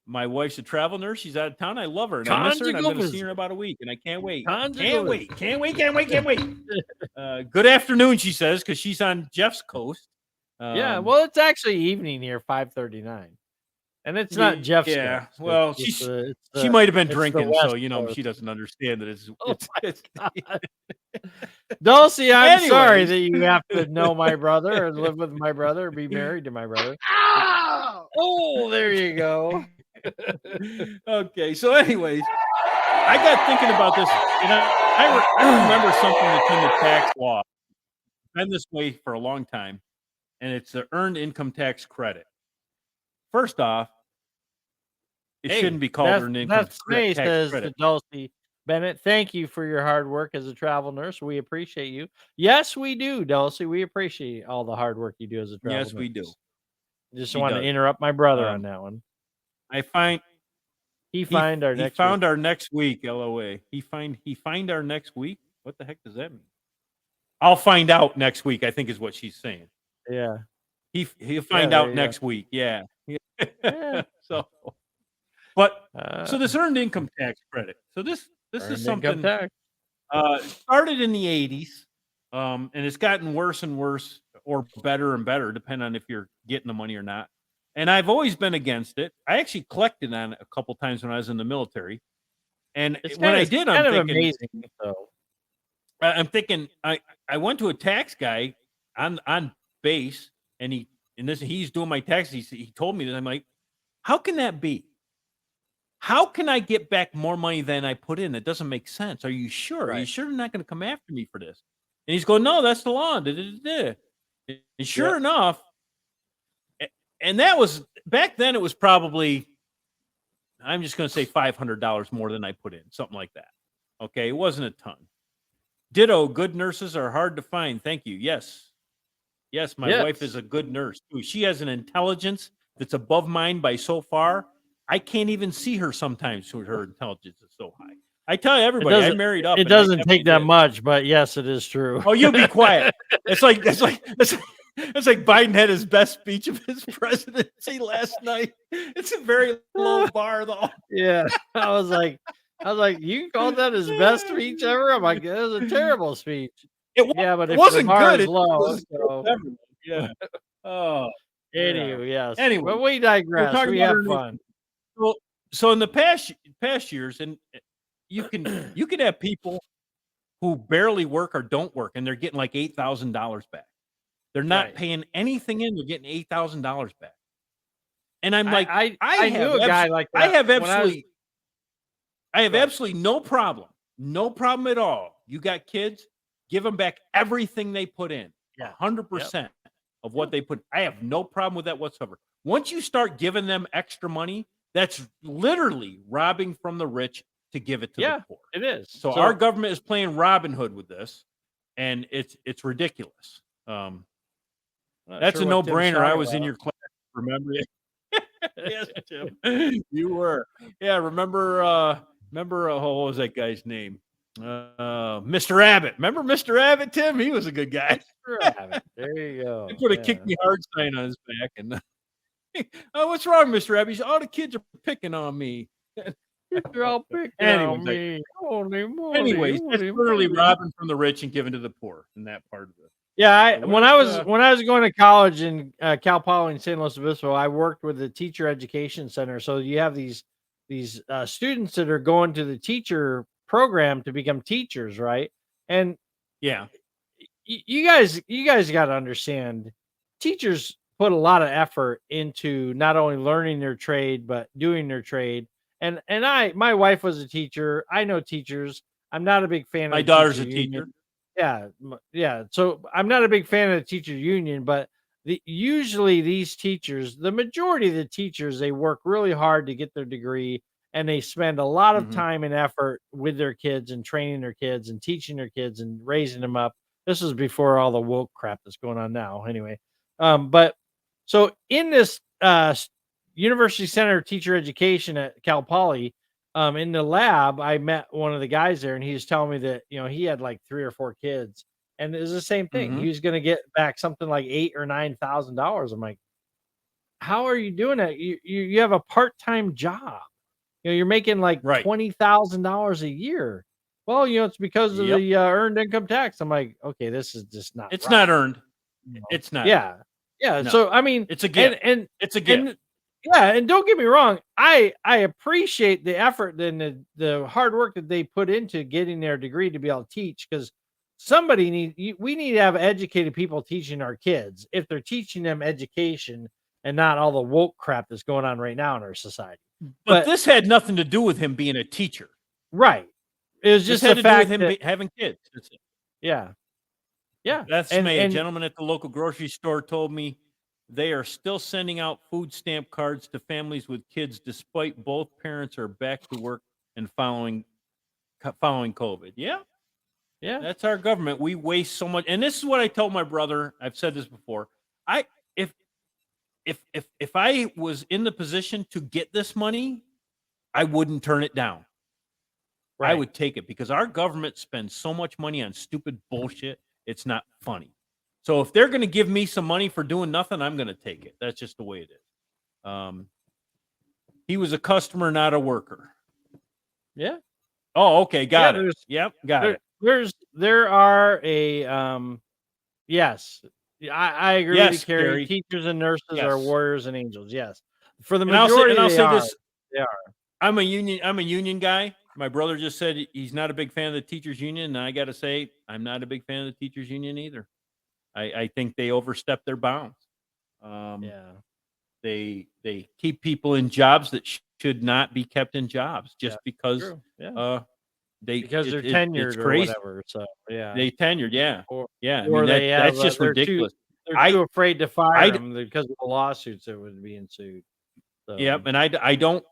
wife's a travel nurse. She's out of town. I love her, and I miss her. And I'm going to see her in about a week, and I can't wait. Can't wait. Good afternoon, she says, because she's on Jeff's coast. Well, it's actually evening here, 5:39, and it's not Jeff's. Yeah, well, she might have been drinking, so she doesn't understand that it's. Dulcie, I'm sorry that you have to know my brother or live with my brother or be married to my brother. Oh, there you go. Okay, so anyways, I got thinking about this, and I remember something that's in the tax law. It's been this way for a long time, and it's the earned income tax credit. First off, it shouldn't be called earned income tax credit. Dulcie, Bennett, thank you for your hard work as a travel nurse. We appreciate you. Yes, we do, Dulcie. We appreciate all the hard work you do as a travel Yes, nurse. we do. Just He want to does. interrupt my brother on that one. I find he found our next found week. our next week. LOA. He find our next week. What the heck does that mean? I'll find out next week, I think is what she's saying. Yeah. He'll find out next week. Yeah. Yeah. So, but so this earned income tax credit. So this is something started in the 80s, and it's gotten worse and worse, or better and better, depending on if you're getting the money or not. And I've always been against it. I actually collected on it a couple times when I was in the military, and when I did, I'm thinking, amazing. So I'm thinking, I went to a tax guy on base, and he's doing my taxes. He told me that. I'm like, how can that be? How can I get back more money than I put in? It doesn't make sense. Are you sure? Right. Are you sure they're not going to come after me for this? And he's going, no, that's the law. And sure enough, and that was back then. It was probably, I'm just going to say $500 more than I put in, something like that. Okay, it wasn't a ton. Ditto. Good nurses are hard to find. Thank you. Yes, my wife is a good nurse too. She has an intelligence that's above mine by so far. I can't even see her sometimes. Her intelligence is so high. I tell you, everybody, I married up. It doesn't take that much, but yes, it is true. Oh, you'll be quiet. It's like Biden had his best speech of his presidency last night. It's a very low bar, though. Yeah, I was like, you called that his best speech ever? I'm like, it was a terrible speech. But it wasn't good. It was low. Yeah. Oh. Anyway, yes. Anyway, but we digress. We have fun. So in the past years, and you can have people who barely work or don't work, and they're getting like $8,000 back. They're not paying anything in; they're getting $8,000 back. And I'm like, I knew a guy like that. I have absolutely no problem at all. You got kids, give them back everything they put in, 100% of what they put. I have no problem with that whatsoever. Once you start giving them extra money, that's literally robbing from the rich to give it to the poor. It is. So our government is playing Robin Hood with this, and it's ridiculous. That's a no-brainer. I was in your class. Remember it? Yes, Tim. You were. Yeah, remember what was that guy's name? Mr. Abbott. Remember Mr. Abbott, Tim? He was a good guy. Mr. Abbott. There you go. He put a kick me hard sign on his back, and oh, what's wrong, Mr. Abbott? He said, all the kids are picking on me. You're all picking on me. Anyways, it's literally robbing from the rich and giving to the poor in that part of it. Yeah, when I was going to college in Cal Poly in San Luis Obispo, I worked with the teacher education center. So you have these students that are going to the teacher program to become teachers, right? And you guys got to understand, teachers put a lot of effort into not only learning their trade but doing their trade. And my wife was a teacher. I know teachers. I'm not a big fan of my daughter's a teacher. Yeah. So I'm not a big fan of the teacher union, but usually these teachers, the majority of the teachers, they work really hard to get their degree, and they spend a lot of time and effort with their kids and training their kids and teaching their kids and raising them up. This was before all the woke crap that's going on now. Anyway, but so in this University Center of Teacher Education at Cal Poly, in the lab, I met one of the guys there, and he was telling me that, he had like 3 or 4 kids, and it was the same thing. He was going to get back something like $8,000 or $9,000. I'm like, how are you doing that? You have a part-time job. You're making like $20,000 a year. Well, it's because of the earned income tax. I'm like, okay, this is just not. It's not earned. It's not. Yeah. No. So I mean, it's a gift, and it's a gift. And don't get me wrong, I appreciate the effort and the hard work that they put into getting their degree to be able to teach, because we need to have educated people teaching our kids if they're teaching them education and not all the woke crap that's going on right now in our society. But this had nothing to do with him being a teacher. Right. It was just the fact to do with him having kids. That's it. Yeah. Yeah. That's me. A gentleman at the local grocery store told me they are still sending out food stamp cards to families with kids despite both parents are back to work and following following COVID. Yeah. Yeah. That's our government. We waste so much. And this is what I told my brother. I've said this before. If I was in the position to get this money, I wouldn't turn it down. I would take it because our government spends so much money on stupid bullshit. It's not funny. So if they're going to give me some money for doing nothing, I'm going to take it. That's just the way it is. He was a customer, not a worker. Yeah. Oh, okay. Got it. Yep. Got it. There are yes. I agree with you, Kerry. Teachers and nurses are warriors and angels. Yes. For the majority, I'll say this. They are. I'm a union guy. My brother just said he's not a big fan of the teachers union, and I got to say I'm not a big fan of the teachers union either. I think they overstep their bounds. They keep people in jobs that should not be kept in jobs just because because they're tenured or whatever. So they tenured, or that's just ridiculous. They're too afraid to fire them because of the lawsuits that would be ensued. So. Yep, and I don't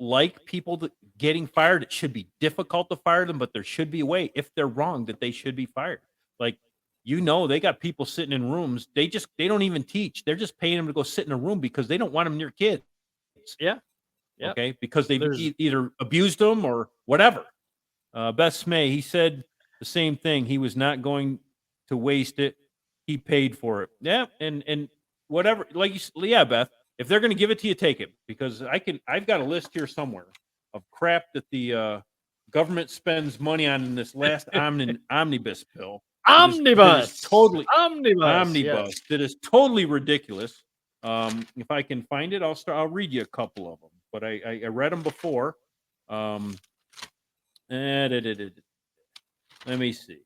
like people getting fired. It should be difficult to fire them, but there should be a way if they're wrong that they should be fired. Like, they got people sitting in rooms. They don't even teach. They're just paying them to go sit in a room because they don't want them near kids. Yeah. Okay. Because they've either abused them or whatever. Beth Smay, he said the same thing. He was not going to waste it. He paid for it. Yeah. And whatever, like Beth, if they're going to give it to you, take it, because I've got a list here somewhere of crap that the government spends money on in this last omnibus bill. Omnibus. That is totally ridiculous. If I can find it, I'll read you a couple of them, but I read them before. Let me see.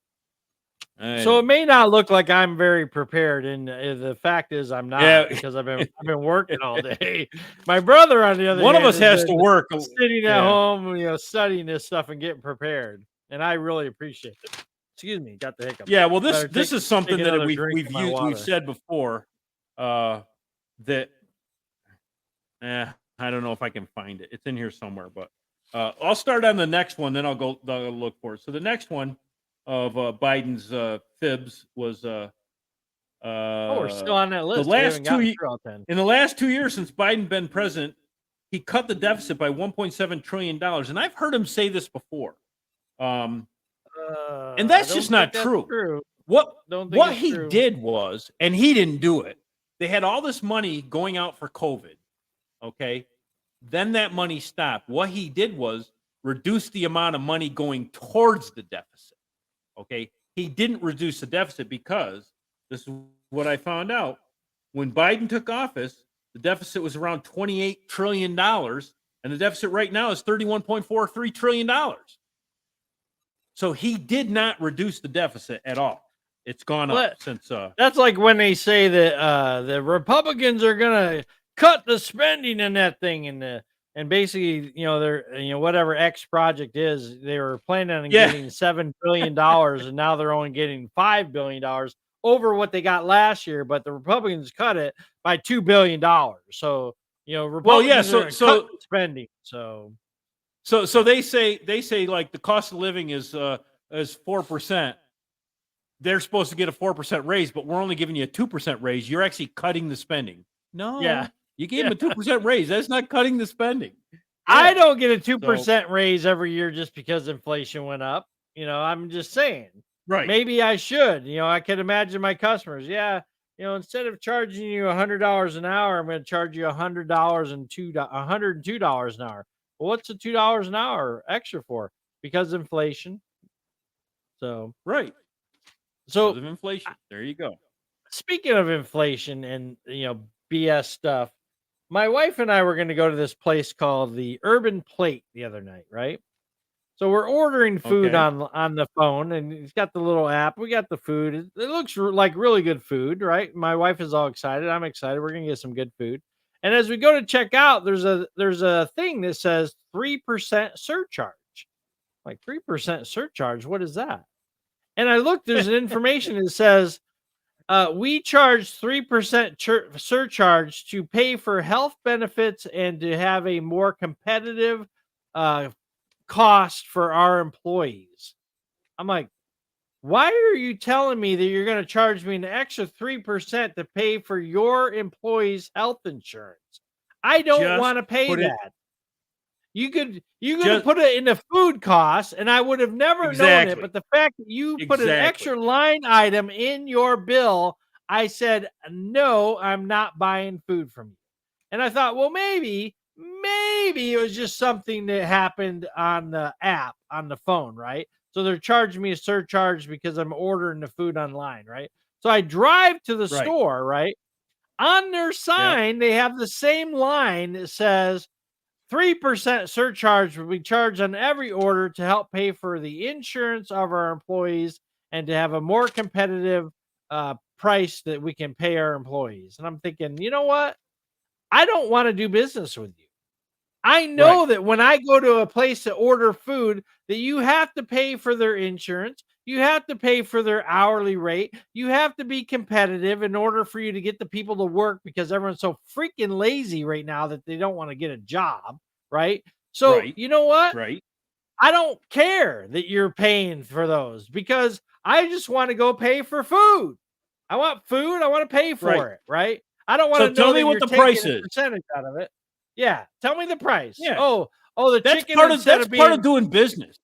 So it may not look like I'm very prepared, and the fact is I'm not, because I've been working all day. My brother, on the other hand, of us has to work, sitting at home, studying this stuff and getting prepared, and I really appreciate it. Excuse me, got the hiccup. Yeah, well, this is something that we've said before. That I don't know if I can find it. It's in here somewhere, but I'll start on the next one, then I'll look for it. So the next one of Biden's fibs was we're still on that list. In the last 2 years since Biden been president, he cut the deficit by $1.7 trillion, and I've heard him say this before. And that's just not true. What he did was, and he didn't do it. They had all this money going out for COVID. Okay. Then that money stopped. What he did was reduce the amount of money going towards the deficit. Okay. He didn't reduce the deficit because this is what I found out. When Biden took office, the deficit was around $28 trillion, and the deficit right now is $31.43 trillion. So he did not reduce the deficit at all. It's gone up since. That's like when they say that the Republicans are gonna cut the spending in that thing, and basically, they're whatever X project is, they were planning on getting $7 billion, and now they're only getting $5 billion over what they got last year. But the Republicans cut it by $2 billion. So Republicans are cut spending. So they say like the cost of living is 4%. They're supposed to get a 4% raise, but we're only giving you a 2% raise. You're actually cutting the spending. No, you gave them a 2% raise. That's not cutting the spending. I don't get a 2% raise every year just because inflation went up. I'm just saying. Right. Maybe I should. I could imagine my customers. Yeah. Instead of charging you $100 an hour, I'm going to charge you $102 an hour. Well, what's the $2 an hour extra for? Because inflation. So right. So because of inflation. There you go. Speaking of inflation and BS stuff, my wife and I were going to go to this place called the Urban Plate the other night, right? So we're ordering food on the phone, and it's got the little app. We got the food. It looks like really good food, right? My wife is all excited. I'm excited. We're going to get some good food. And as we go to check out, there's a thing that says 3% surcharge. Like 3% surcharge. What is that? And I looked, there's an information that says we charge 3% surcharge to pay for health benefits and to have a more competitive cost for our employees. I'm like, why are you telling me that you're going to charge me an extra 3% to pay for your employees' health insurance? I don't want to pay that. You could have put it in the food costs, and I would have never known it. But the fact that you put an extra line item in your bill, I said, no, I'm not buying food from you. And I thought, well, maybe it was just something that happened on the app on the phone, right? So they're charging me a surcharge because I'm ordering the food online, right? So I drive to the store, right? On their sign, they have the same line that says 3% surcharge will be charged on every order to help pay for the insurance of our employees and to have a more competitive price that we can pay our employees. And I'm thinking, you know what? I don't want to do business with you. I know that when I go to a place to order food, that you have to pay for their insurance. You have to pay for their hourly rate. You have to be competitive in order for you to get the people to work, because everyone's so freaking lazy right now that they don't want to get a job, right? So, you know what? I don't care that you're paying for those, because I just want to go pay for food. I want food. I want to pay for it, right? I don't want to know. Tell me what the price is. Percentage out of it. Yeah, tell me the price. Yeah. Oh, the that's chicken. Part of doing business,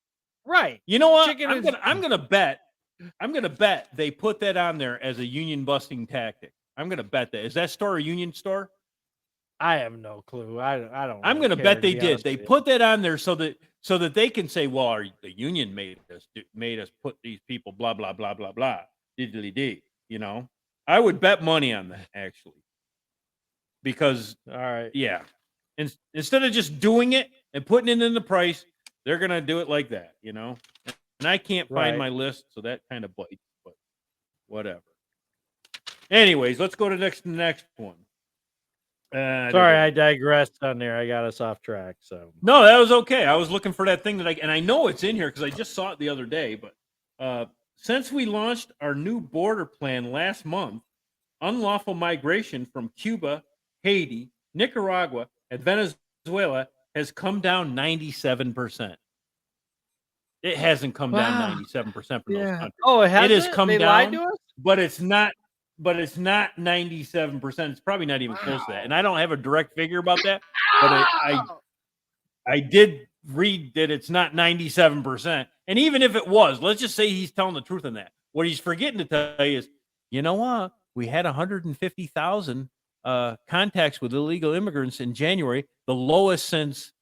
right? You know what? I'm gonna bet they put that on there as a union busting tactic. I'm gonna bet that. Is that store a union store? I have no clue. I don't. I'm gonna bet they did. They put that on there so that they can say, well, the union made us put these people blah blah blah blah blah diddly dee. You know, I would bet money on that, actually, because instead of just doing it and putting it in the price, they're gonna do it like that, you know. And I can't find my list, so that kind of bites, but whatever. Anyways, let's go to the next one. Sorry, I digressed on there. I got us off track. So no, that was okay. I was looking for that thing and I know it's in here because I just saw it the other day. But since we launched our new border plan last month, unlawful migration from Cuba, Haiti, Nicaragua, and Venezuela has come down 97%. It hasn't come down 97% from those countries. Oh, it has. It has come down, lied to us? but it's not 97%. It's probably not even close to that. And I don't have a direct figure about that, but I did read that it's not 97%. And even if it was, let's just say he's telling the truth on that. What he's forgetting to tell you is, you know what? We had 150,000 contacts with illegal immigrants in January, the lowest since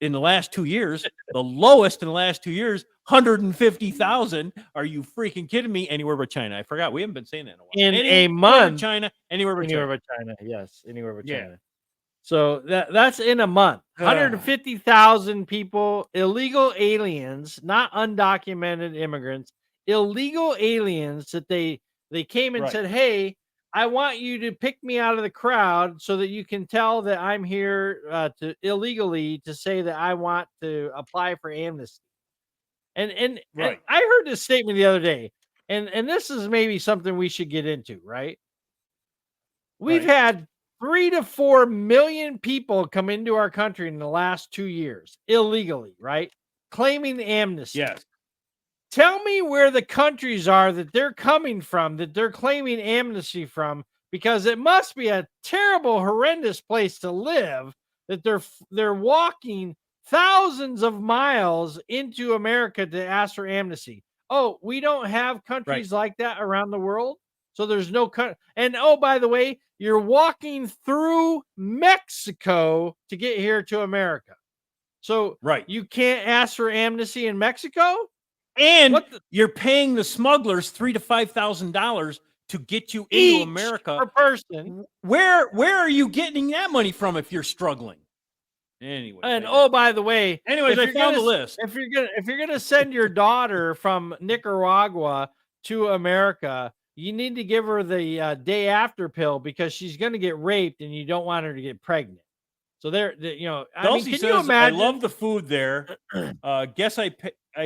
in the last 2 years. The lowest in the last 2 years, 150,000. Are you freaking kidding me? Anywhere but China. I forgot. We haven't been saying that in a while. In a month. China. Anywhere but China. Yes. Anywhere but China. So that's in a month. 150,000 people, illegal aliens, not undocumented immigrants, illegal aliens that they came and said, hey, I want you to pick me out of the crowd so that you can tell that I'm here to illegally to say that I want to apply for amnesty. And I heard this statement the other day, and this is maybe something we should get into, right? We've had 3 to 4 million people come into our country in the last 2 years illegally, right? Claiming amnesty. Yes. Tell me where the countries are that they're coming from, that they're claiming amnesty from, because it must be a terrible, horrendous place to live that they're walking thousands of miles into America to ask for amnesty. Oh, we don't have countries like that around the world. So there's no and oh, by the way, you're walking through Mexico to get here to America. So you can't ask for amnesty in Mexico? And you're paying the smugglers $3,000 to $5,000 to get you into America per person. Where are you getting that money from if you're struggling? Anyway, and oh, by the way, anyways, I found the list. If you're gonna send your daughter from Nicaragua to America, you need to give her the day after pill, because she's gonna get raped, and you don't want her to get pregnant. So I mean, can you imagine? I love the food there. Guess I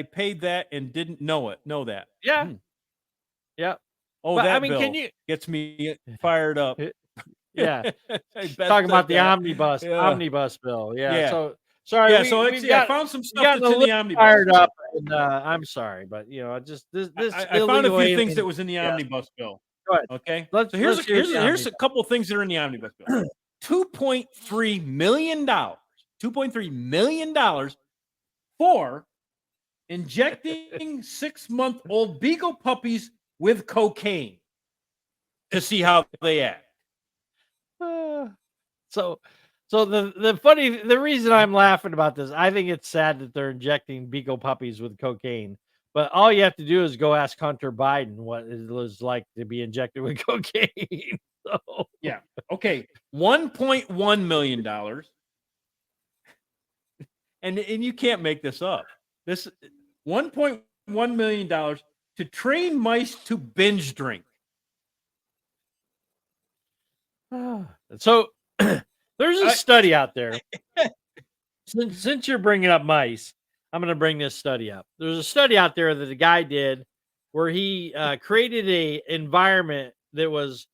paid that and didn't know that. Yeah. Yeah. Oh, but, that bill gets me fired up. Yeah. Talking about the omnibus bill. Yeah. Sorry. Yeah. So actually, I found some stuff that's in the omnibus. Fired up, and I'm sorry, but just this. I found a few things that was in the omnibus bill. Go ahead. Okay. So here's a couple of things that are in the omnibus bill. $2.3 million. $2.3 million for injecting 6-month-old beagle puppies with cocaine to see how they act. So the reason I'm laughing about this, I think it's sad that they're injecting beagle puppies with cocaine. But all you have to do is go ask Hunter Biden what it was like to be injected with cocaine. So. Yeah. Okay. $1.1 million. And you can't make this up. This $1.1 million to train mice to binge drink. So there's a study out there. Since you're bringing up mice, I'm going to bring this study up. There's a study out there that a guy did where he created a environment that was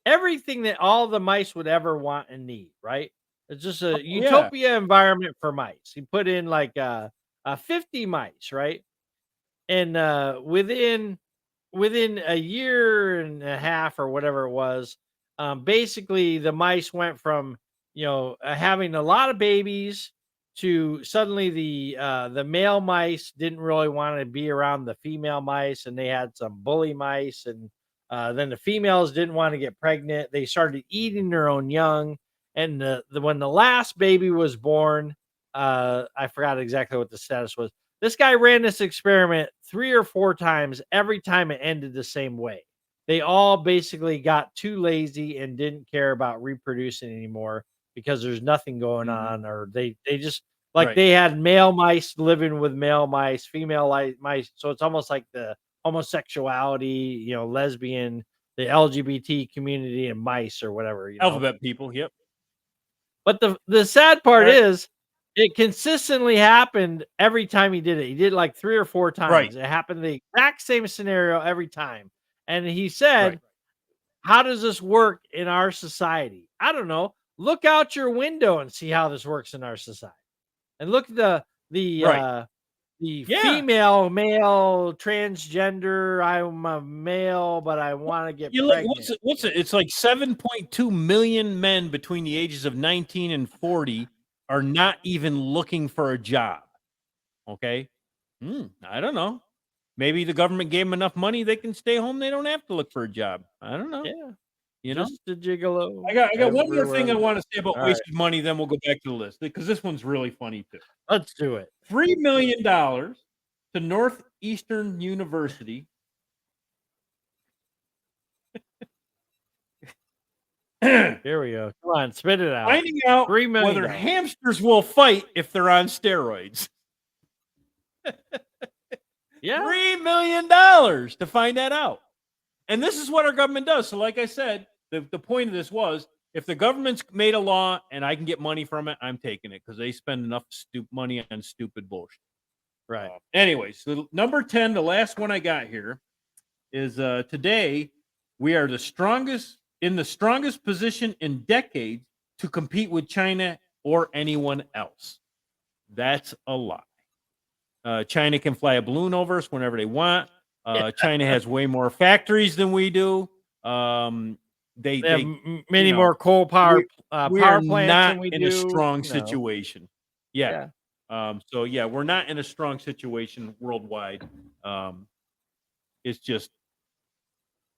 everything that all the mice would ever want and need, right? It's just a utopia environment for mice. He put in like 50 mice, right? And within a year and a half or whatever it was, basically the mice went from having a lot of babies to suddenly the male mice didn't really want to be around the female mice, and they had some bully mice, and then the females didn't want to get pregnant. They started eating their own young, and when the last baby was born, I forgot exactly what the status was. This guy ran this experiment 3 or 4 times. Every time it ended the same way. They all basically got too lazy and didn't care about reproducing anymore because there's nothing going on, or they just they had male mice living with male mice, female mice. So it's almost like the homosexuality, lesbian, the LGBT community and mice or whatever. Alphabet people. Yep. But the sad part is it consistently happened every time he did it. He did like 3 or 4 times. Right. It happened the exact same scenario every time. And he said, how does this work in our society? I don't know. Look out your window and see how this works in our society. And look at the female, male, transgender. I'm a male, but I want to get pregnant. What's it? It's like 7.2 million men between the ages of 19 and 40 are not even looking for a job. Okay. I don't know. Maybe the government gave them enough money they can stay home. They don't have to look for a job. I don't know. Yeah. Just a gigolo. I got one more thing I want to say about wasted money, then we'll go back to the list because this one's really funny too. Let's do it. $3 million to Northeastern University. Here we go. Come on, spit it out. Finding out whether hamsters will fight if they're on steroids. Yeah. $3 million to find that out. And this is what our government does. So like I said, the point of this was if the government's made a law and I can get money from it, I'm taking it because they spend enough money on stupid bullshit. Right. Anyways, so number 10, the last one I got here is today we are in the strongest position in decades to compete with China or anyone else. That's a lie. China can fly a balloon over us whenever they want. China has way more factories than we do. They have many more coal power power plants than we do. Not in a strong situation. Yeah. So yeah, we're not in a strong situation worldwide. It's just,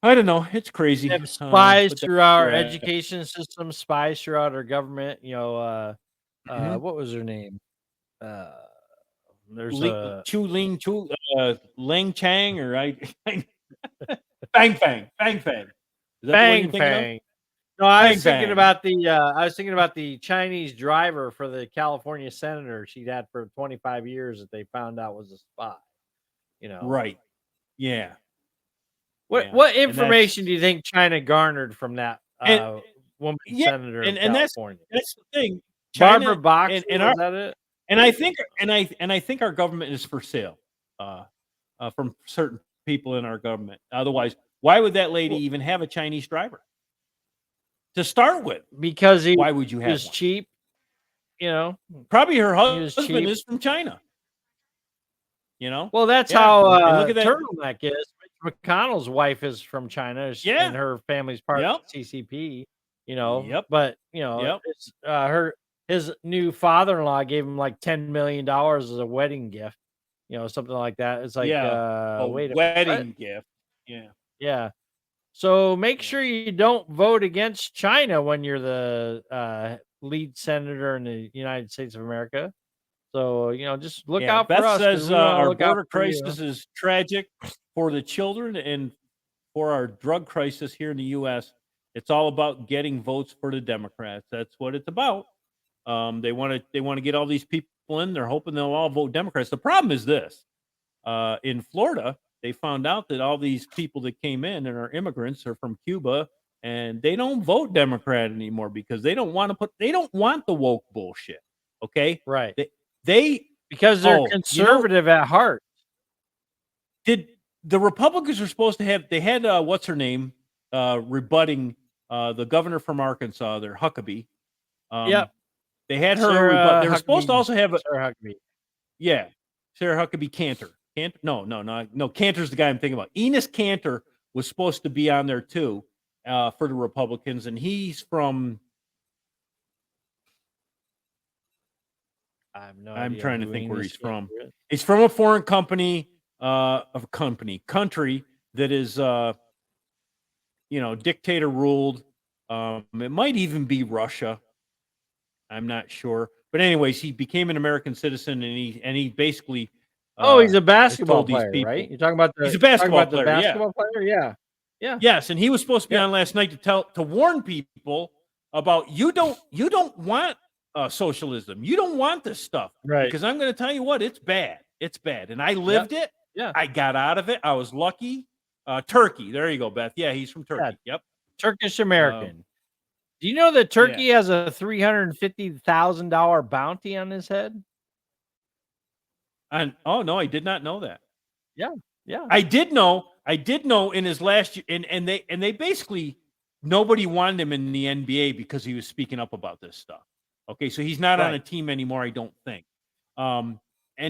I don't know. It's crazy. We have spies through our education system, spies throughout our government. What was her name? There's Lang Chang or Bang Fang. Is that Bang Fang. No, I was thinking about the Chinese driver for the California senator she'd had for 25 years that they found out was a spy. Right. Yeah. What information do you think China garnered from that woman senator in California? That's the thing. China, Barbara Box, is that it? And I think our government is for sale from certain people in our government. Otherwise, why would that lady even have a Chinese driver to start with? Because why would you have cheap? probably her was husband cheap. is from China. Well, that's Yeah. how And look at that. Turtleneck is. Mitch McConnell's wife is from China, Yeah. and her family's part Yep. of the CCP. Yep. But Yep. it's his new father-in-law gave him like $10 million as a wedding gift, something like that. It's like, Yeah. wait a wedding gift. Yeah. Yeah. So make Yeah. sure you don't vote against China when you're the lead senator in the United States of America. So, just look out Beth for us. 'cause says we wanna our look out border for you. crisis is tragic for the children and for our drug crisis here in the U.S. It's all about getting votes for the Democrats. That's what it's about. They want to get all these people in. They're hoping they'll all vote Democrats. The problem is this: in Florida, they found out that all these people that came in and are immigrants are from Cuba, and they don't vote Democrat anymore because they don't want the woke bullshit. Okay, Right. Because they're conservative at heart. Did the Republicans were supposed to have? They had what's her name rebutting the governor from Arkansas, there Huckabee. Yep. They had her. They were supposed to also have Sarah Huckabee. Yeah, Sarah Huckabee Cantor. No. Cantor's the guy I'm thinking about. Enos Cantor was supposed to be on there too for the Republicans, and he's from. I'm trying to think where he's from. He's from a foreign country that is, dictator ruled. It might even be Russia. I'm not sure, but anyways, he became an American citizen, and he basically. He's a basketball player, right? You're talking about he's a basketball player. Basketball player, yeah. Yes, and he was supposed to be on last night to warn people about you don't want socialism. You don't want this stuff, right? Because I'm going to tell you what, it's bad. It's bad, and I lived it. Yeah, I got out of it. I was lucky. Turkey. There you go, Beth. Yeah, he's from Turkey. Yeah. Yep. Turkish American. Do you know that Turkey has a $350,000 bounty on his head? And no, I did not know that. Yeah. I did know in his last year, and they basically nobody wanted him in the NBA because he was speaking up about this stuff. Okay, so he's not on a team anymore, I don't think. And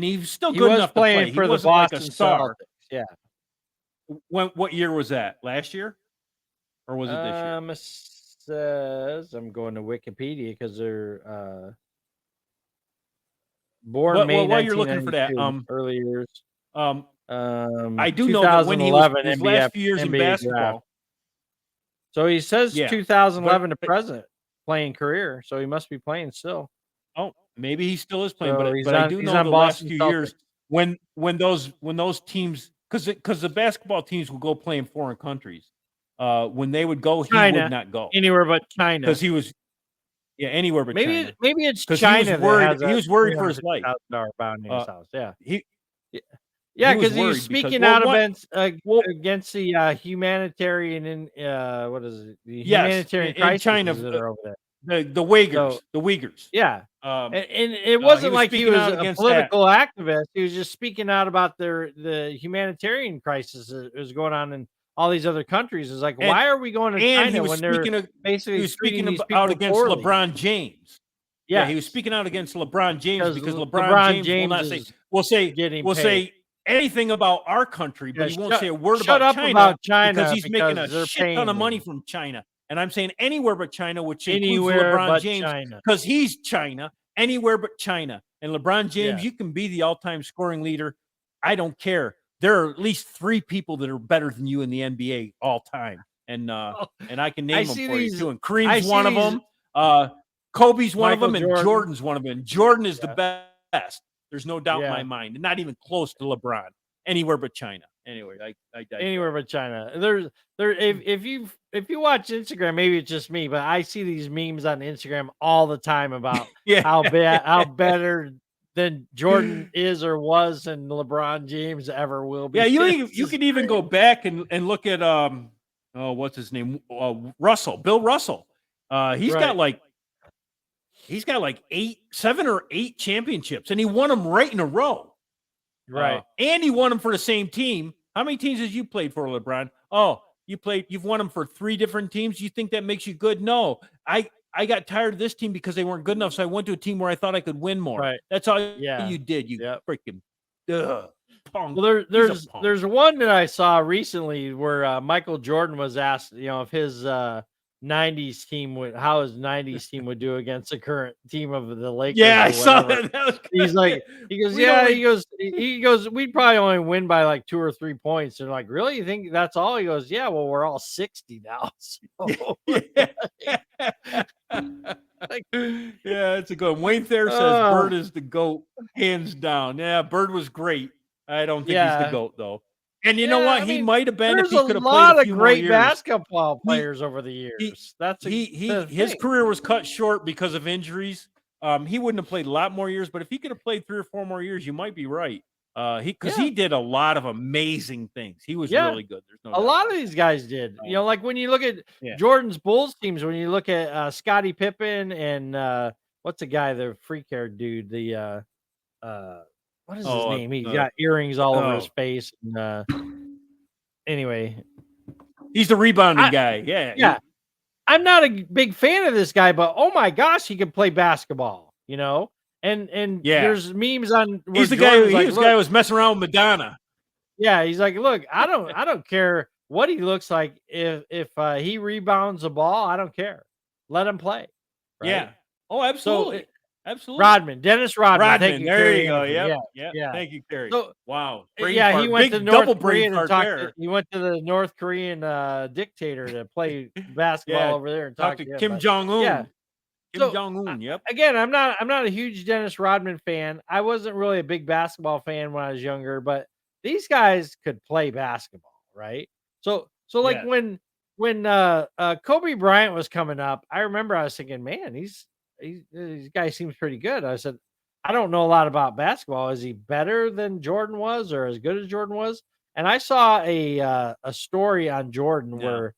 he's still good enough to play. For he the wasn't Boston like a star. Celtics. Yeah. What year was that? Last year, or was it this year? It says I'm going to Wikipedia because they're born May 1992. While you're looking for that, early years. I do know that when he was his last few years in basketball. Draft. So he says 2011 to present playing career. So he must be playing still. Oh, maybe he still is playing, so but I do know the last few years when those teams, because the basketball teams will go play in foreign countries. When they would go, China, he would not go anywhere but China because he was anywhere but China. Maybe it's China. He was worried for his life. Bound in his house. Yeah, because he's speaking out against the humanitarian what is it? The humanitarian crisis China that are over there. The Uyghurs. Yeah. And it wasn't like he was a political activist. He was just speaking out about the humanitarian crisis that was going on in all these other countries. It's like, why are we going to China when they're basically speaking these out against poorly? LeBron James? Yeah, he was speaking out against LeBron James because LeBron James will say anything about our country, but he won't say a word about China because he's making a shit ton of money from China. And I'm saying anywhere but China, which includes LeBron James, because he's China. Anywhere but China. And LeBron James, you can be the all-time scoring leader. I don't care. There are at least 3 people that are better than you in the NBA all time, and I can name them for you too. And Kareem's one of them. Kobe's one of them, and Jordan's one of them. And Jordan is the best. There's no doubt in my mind, and not even close to LeBron. Anywhere but China. Anyway, I anywhere but China. If you watch Instagram, maybe it's just me, but I see these memes on Instagram all the time about how better than Jordan is or was, and LeBron James ever will be. Yeah, you can even go back and look at what's his name? Bill Russell. He's got like 7 or 8 championships, and he won them right in a row. Right. And he won them for the same team. How many teams has you played for, LeBron? Oh, you've won them for 3 different teams. You think that makes you good? No. I got tired of this team because they weren't good enough, so I went to a team where I thought I could win more. Right. That's all you did. You freaking punk. Well, there's one that I saw recently where Michael Jordan was asked, if his 90s team how his 90s team would do against the current team of the Lakers. Yeah, I saw that. He's like, he goes, we'd probably only win by like 2 or 3 points. And like, really? You think that's all? He goes, yeah, well, we're all 60 now. So. Yeah, it's a good one. Wayne Thayer says Bird is the GOAT, hands down. Yeah, Bird was great. I don't think he's the GOAT though. And you know what? He might have been if he could have played a few more years. There's a lot of great basketball players over the years. His career was cut short because of injuries. He wouldn't have played a lot more years, but if he could have played 3 or 4 more years, you might be right. He did a lot of amazing things. He was really good. There's no doubt. A lot of these guys did. Like when you look at Jordan's Bulls teams, when you look at Scottie Pippen and what's the guy, the freak hair dude, the what is his name? He got earrings all over his face. And, anyway, he's the rebounding guy. Yeah. I'm not a big fan of this guy, but oh my gosh, he can play basketball. And there's memes on. He's the guy. He's the guy who was messing around with Madonna. Yeah, he's like, look, I don't care what he looks like. If he rebounds the ball, I don't care. Let him play. Right? Yeah. Oh, absolutely. Absolutely. Dennis Rodman. Thank you, there you go. Yeah. Thank you, Kerry. So, wow. He went to North Korea and talked. He went to the North Korean dictator to play basketball over there and talk to Kim Jong-un. Yeah. Kim Jong-un. Yep. Again, I'm not a huge Dennis Rodman fan. I wasn't really a big basketball fan when I was younger, but these guys could play basketball, right? So like when Kobe Bryant was coming up, I remember I was thinking, man, this guy seems pretty good. I said, I don't know a lot about basketball. Is he better than Jordan was, or as good as Jordan was? And I saw a story on Jordan where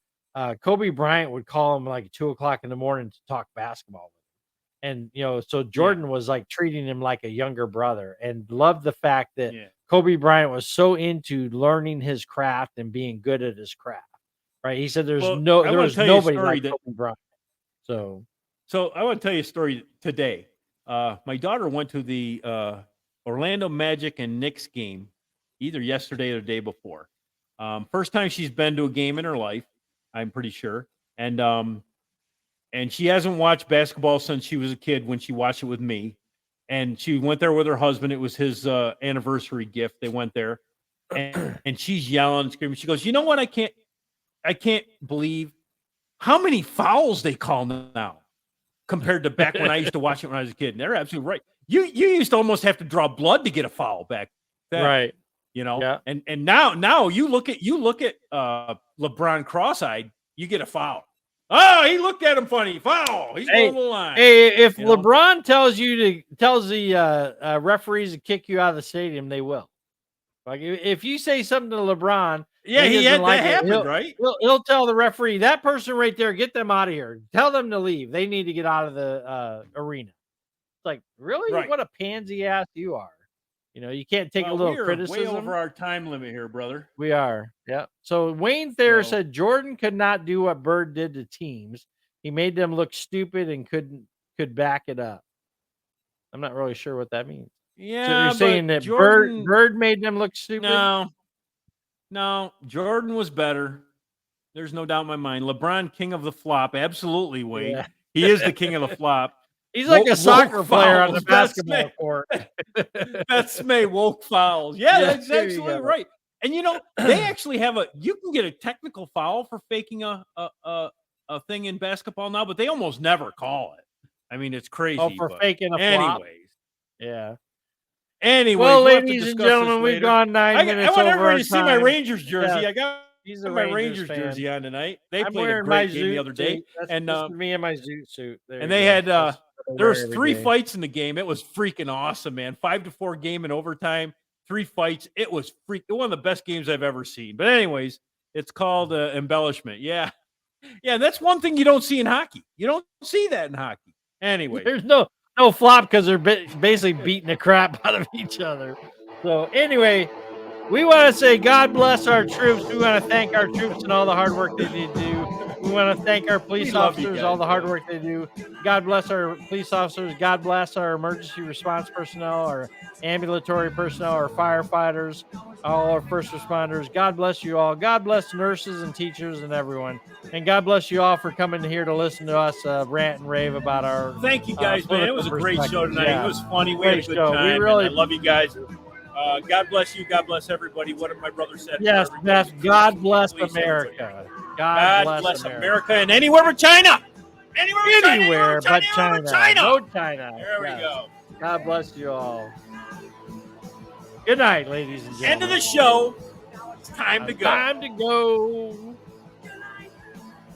Kobe Bryant would call him like 2:00 in the morning to talk basketball with him. And, so Jordan was like treating him like a younger brother and loved the fact that Kobe Bryant was so into learning his craft and being good at his craft. Right. He said there was nobody like Kobe Bryant. So I want to tell you a story today. My daughter went to the Orlando Magic and Knicks game either yesterday or the day before. First time she's been to a game in her life, I'm pretty sure. And she hasn't watched basketball since she was a kid when she watched it with me. And she went there with her husband. It was his anniversary gift. They went there. And she's yelling, screaming. She goes, you know what? I can't believe how many fouls they call now compared to back when I used to watch it when I was a kid. And they're absolutely right. You used to almost have to draw blood to get a foul back then. Right. And now you look at LeBron cross-eyed, you get a foul. Oh, he looked at him funny. Foul. He's on the line. Hey, if LeBron tells the referees to kick you out of the stadium, they will. Like if you say something to LeBron, right? He'll tell the referee, that person right there, get them out of here. Tell them to leave. They need to get out of the arena. It's like, really? Right. What a pansy ass you are. You can't take a little criticism. Way over our time limit here, brother. We are. Yeah. So Wayne Thayer said Jordan could not do what Bird did to teams. He made them look stupid and could back it up. I'm not really sure what that means. Yeah. So you're saying that Bird made them look stupid? No. Jordan was better. There's no doubt in my mind. LeBron, king of the flop. Absolutely, Wade. Yeah. He is the king of the flop. He's like a soccer player on the basketball court. That's May woke fouls. Yeah, that's absolutely right. And they actually have you can get a technical foul for faking a thing in basketball now, but they almost never call it. I mean, it's crazy. Oh, for faking a flop. Anyways. Yeah. Anyways, well, ladies and gentlemen, we've gone 9 minutes. I want everybody to see my Rangers jersey. Yeah. I got my Rangers jersey on tonight. They played a great game the other day. And me and my zoot suit. And they had there was 3 fights in the game. It was freaking awesome, man. 5-4 game in overtime, 3 fights. It was one of the best games I've ever seen. But anyways, it's called embellishment. Yeah. Yeah, that's one thing you don't see in hockey. You don't see that in hockey. Anyway. There's no flop because they're basically beating the crap out of each other. So anyway, we want to say God bless our troops. We want to thank our troops and all the hard work they do. We want to thank our police officers, all the hard work they do. God bless our police officers. God bless our emergency response personnel, our ambulatory personnel, our firefighters, all our first responders. God bless you all. God bless nurses and teachers and everyone. And God bless you all for coming here to listen to us rant and rave about our. Thank you guys, man. It was a great show tonight. Yeah. It was funny. We Great had a good show. time. We really I love you guys. God bless you. God bless everybody. What my brother said. Yes, Beth. God bless America. God bless America and anywhere but China. Anywhere but China. No China. There we go. God bless you all. Good night, ladies and gentlemen. End of the show. It's time to go. Time to go.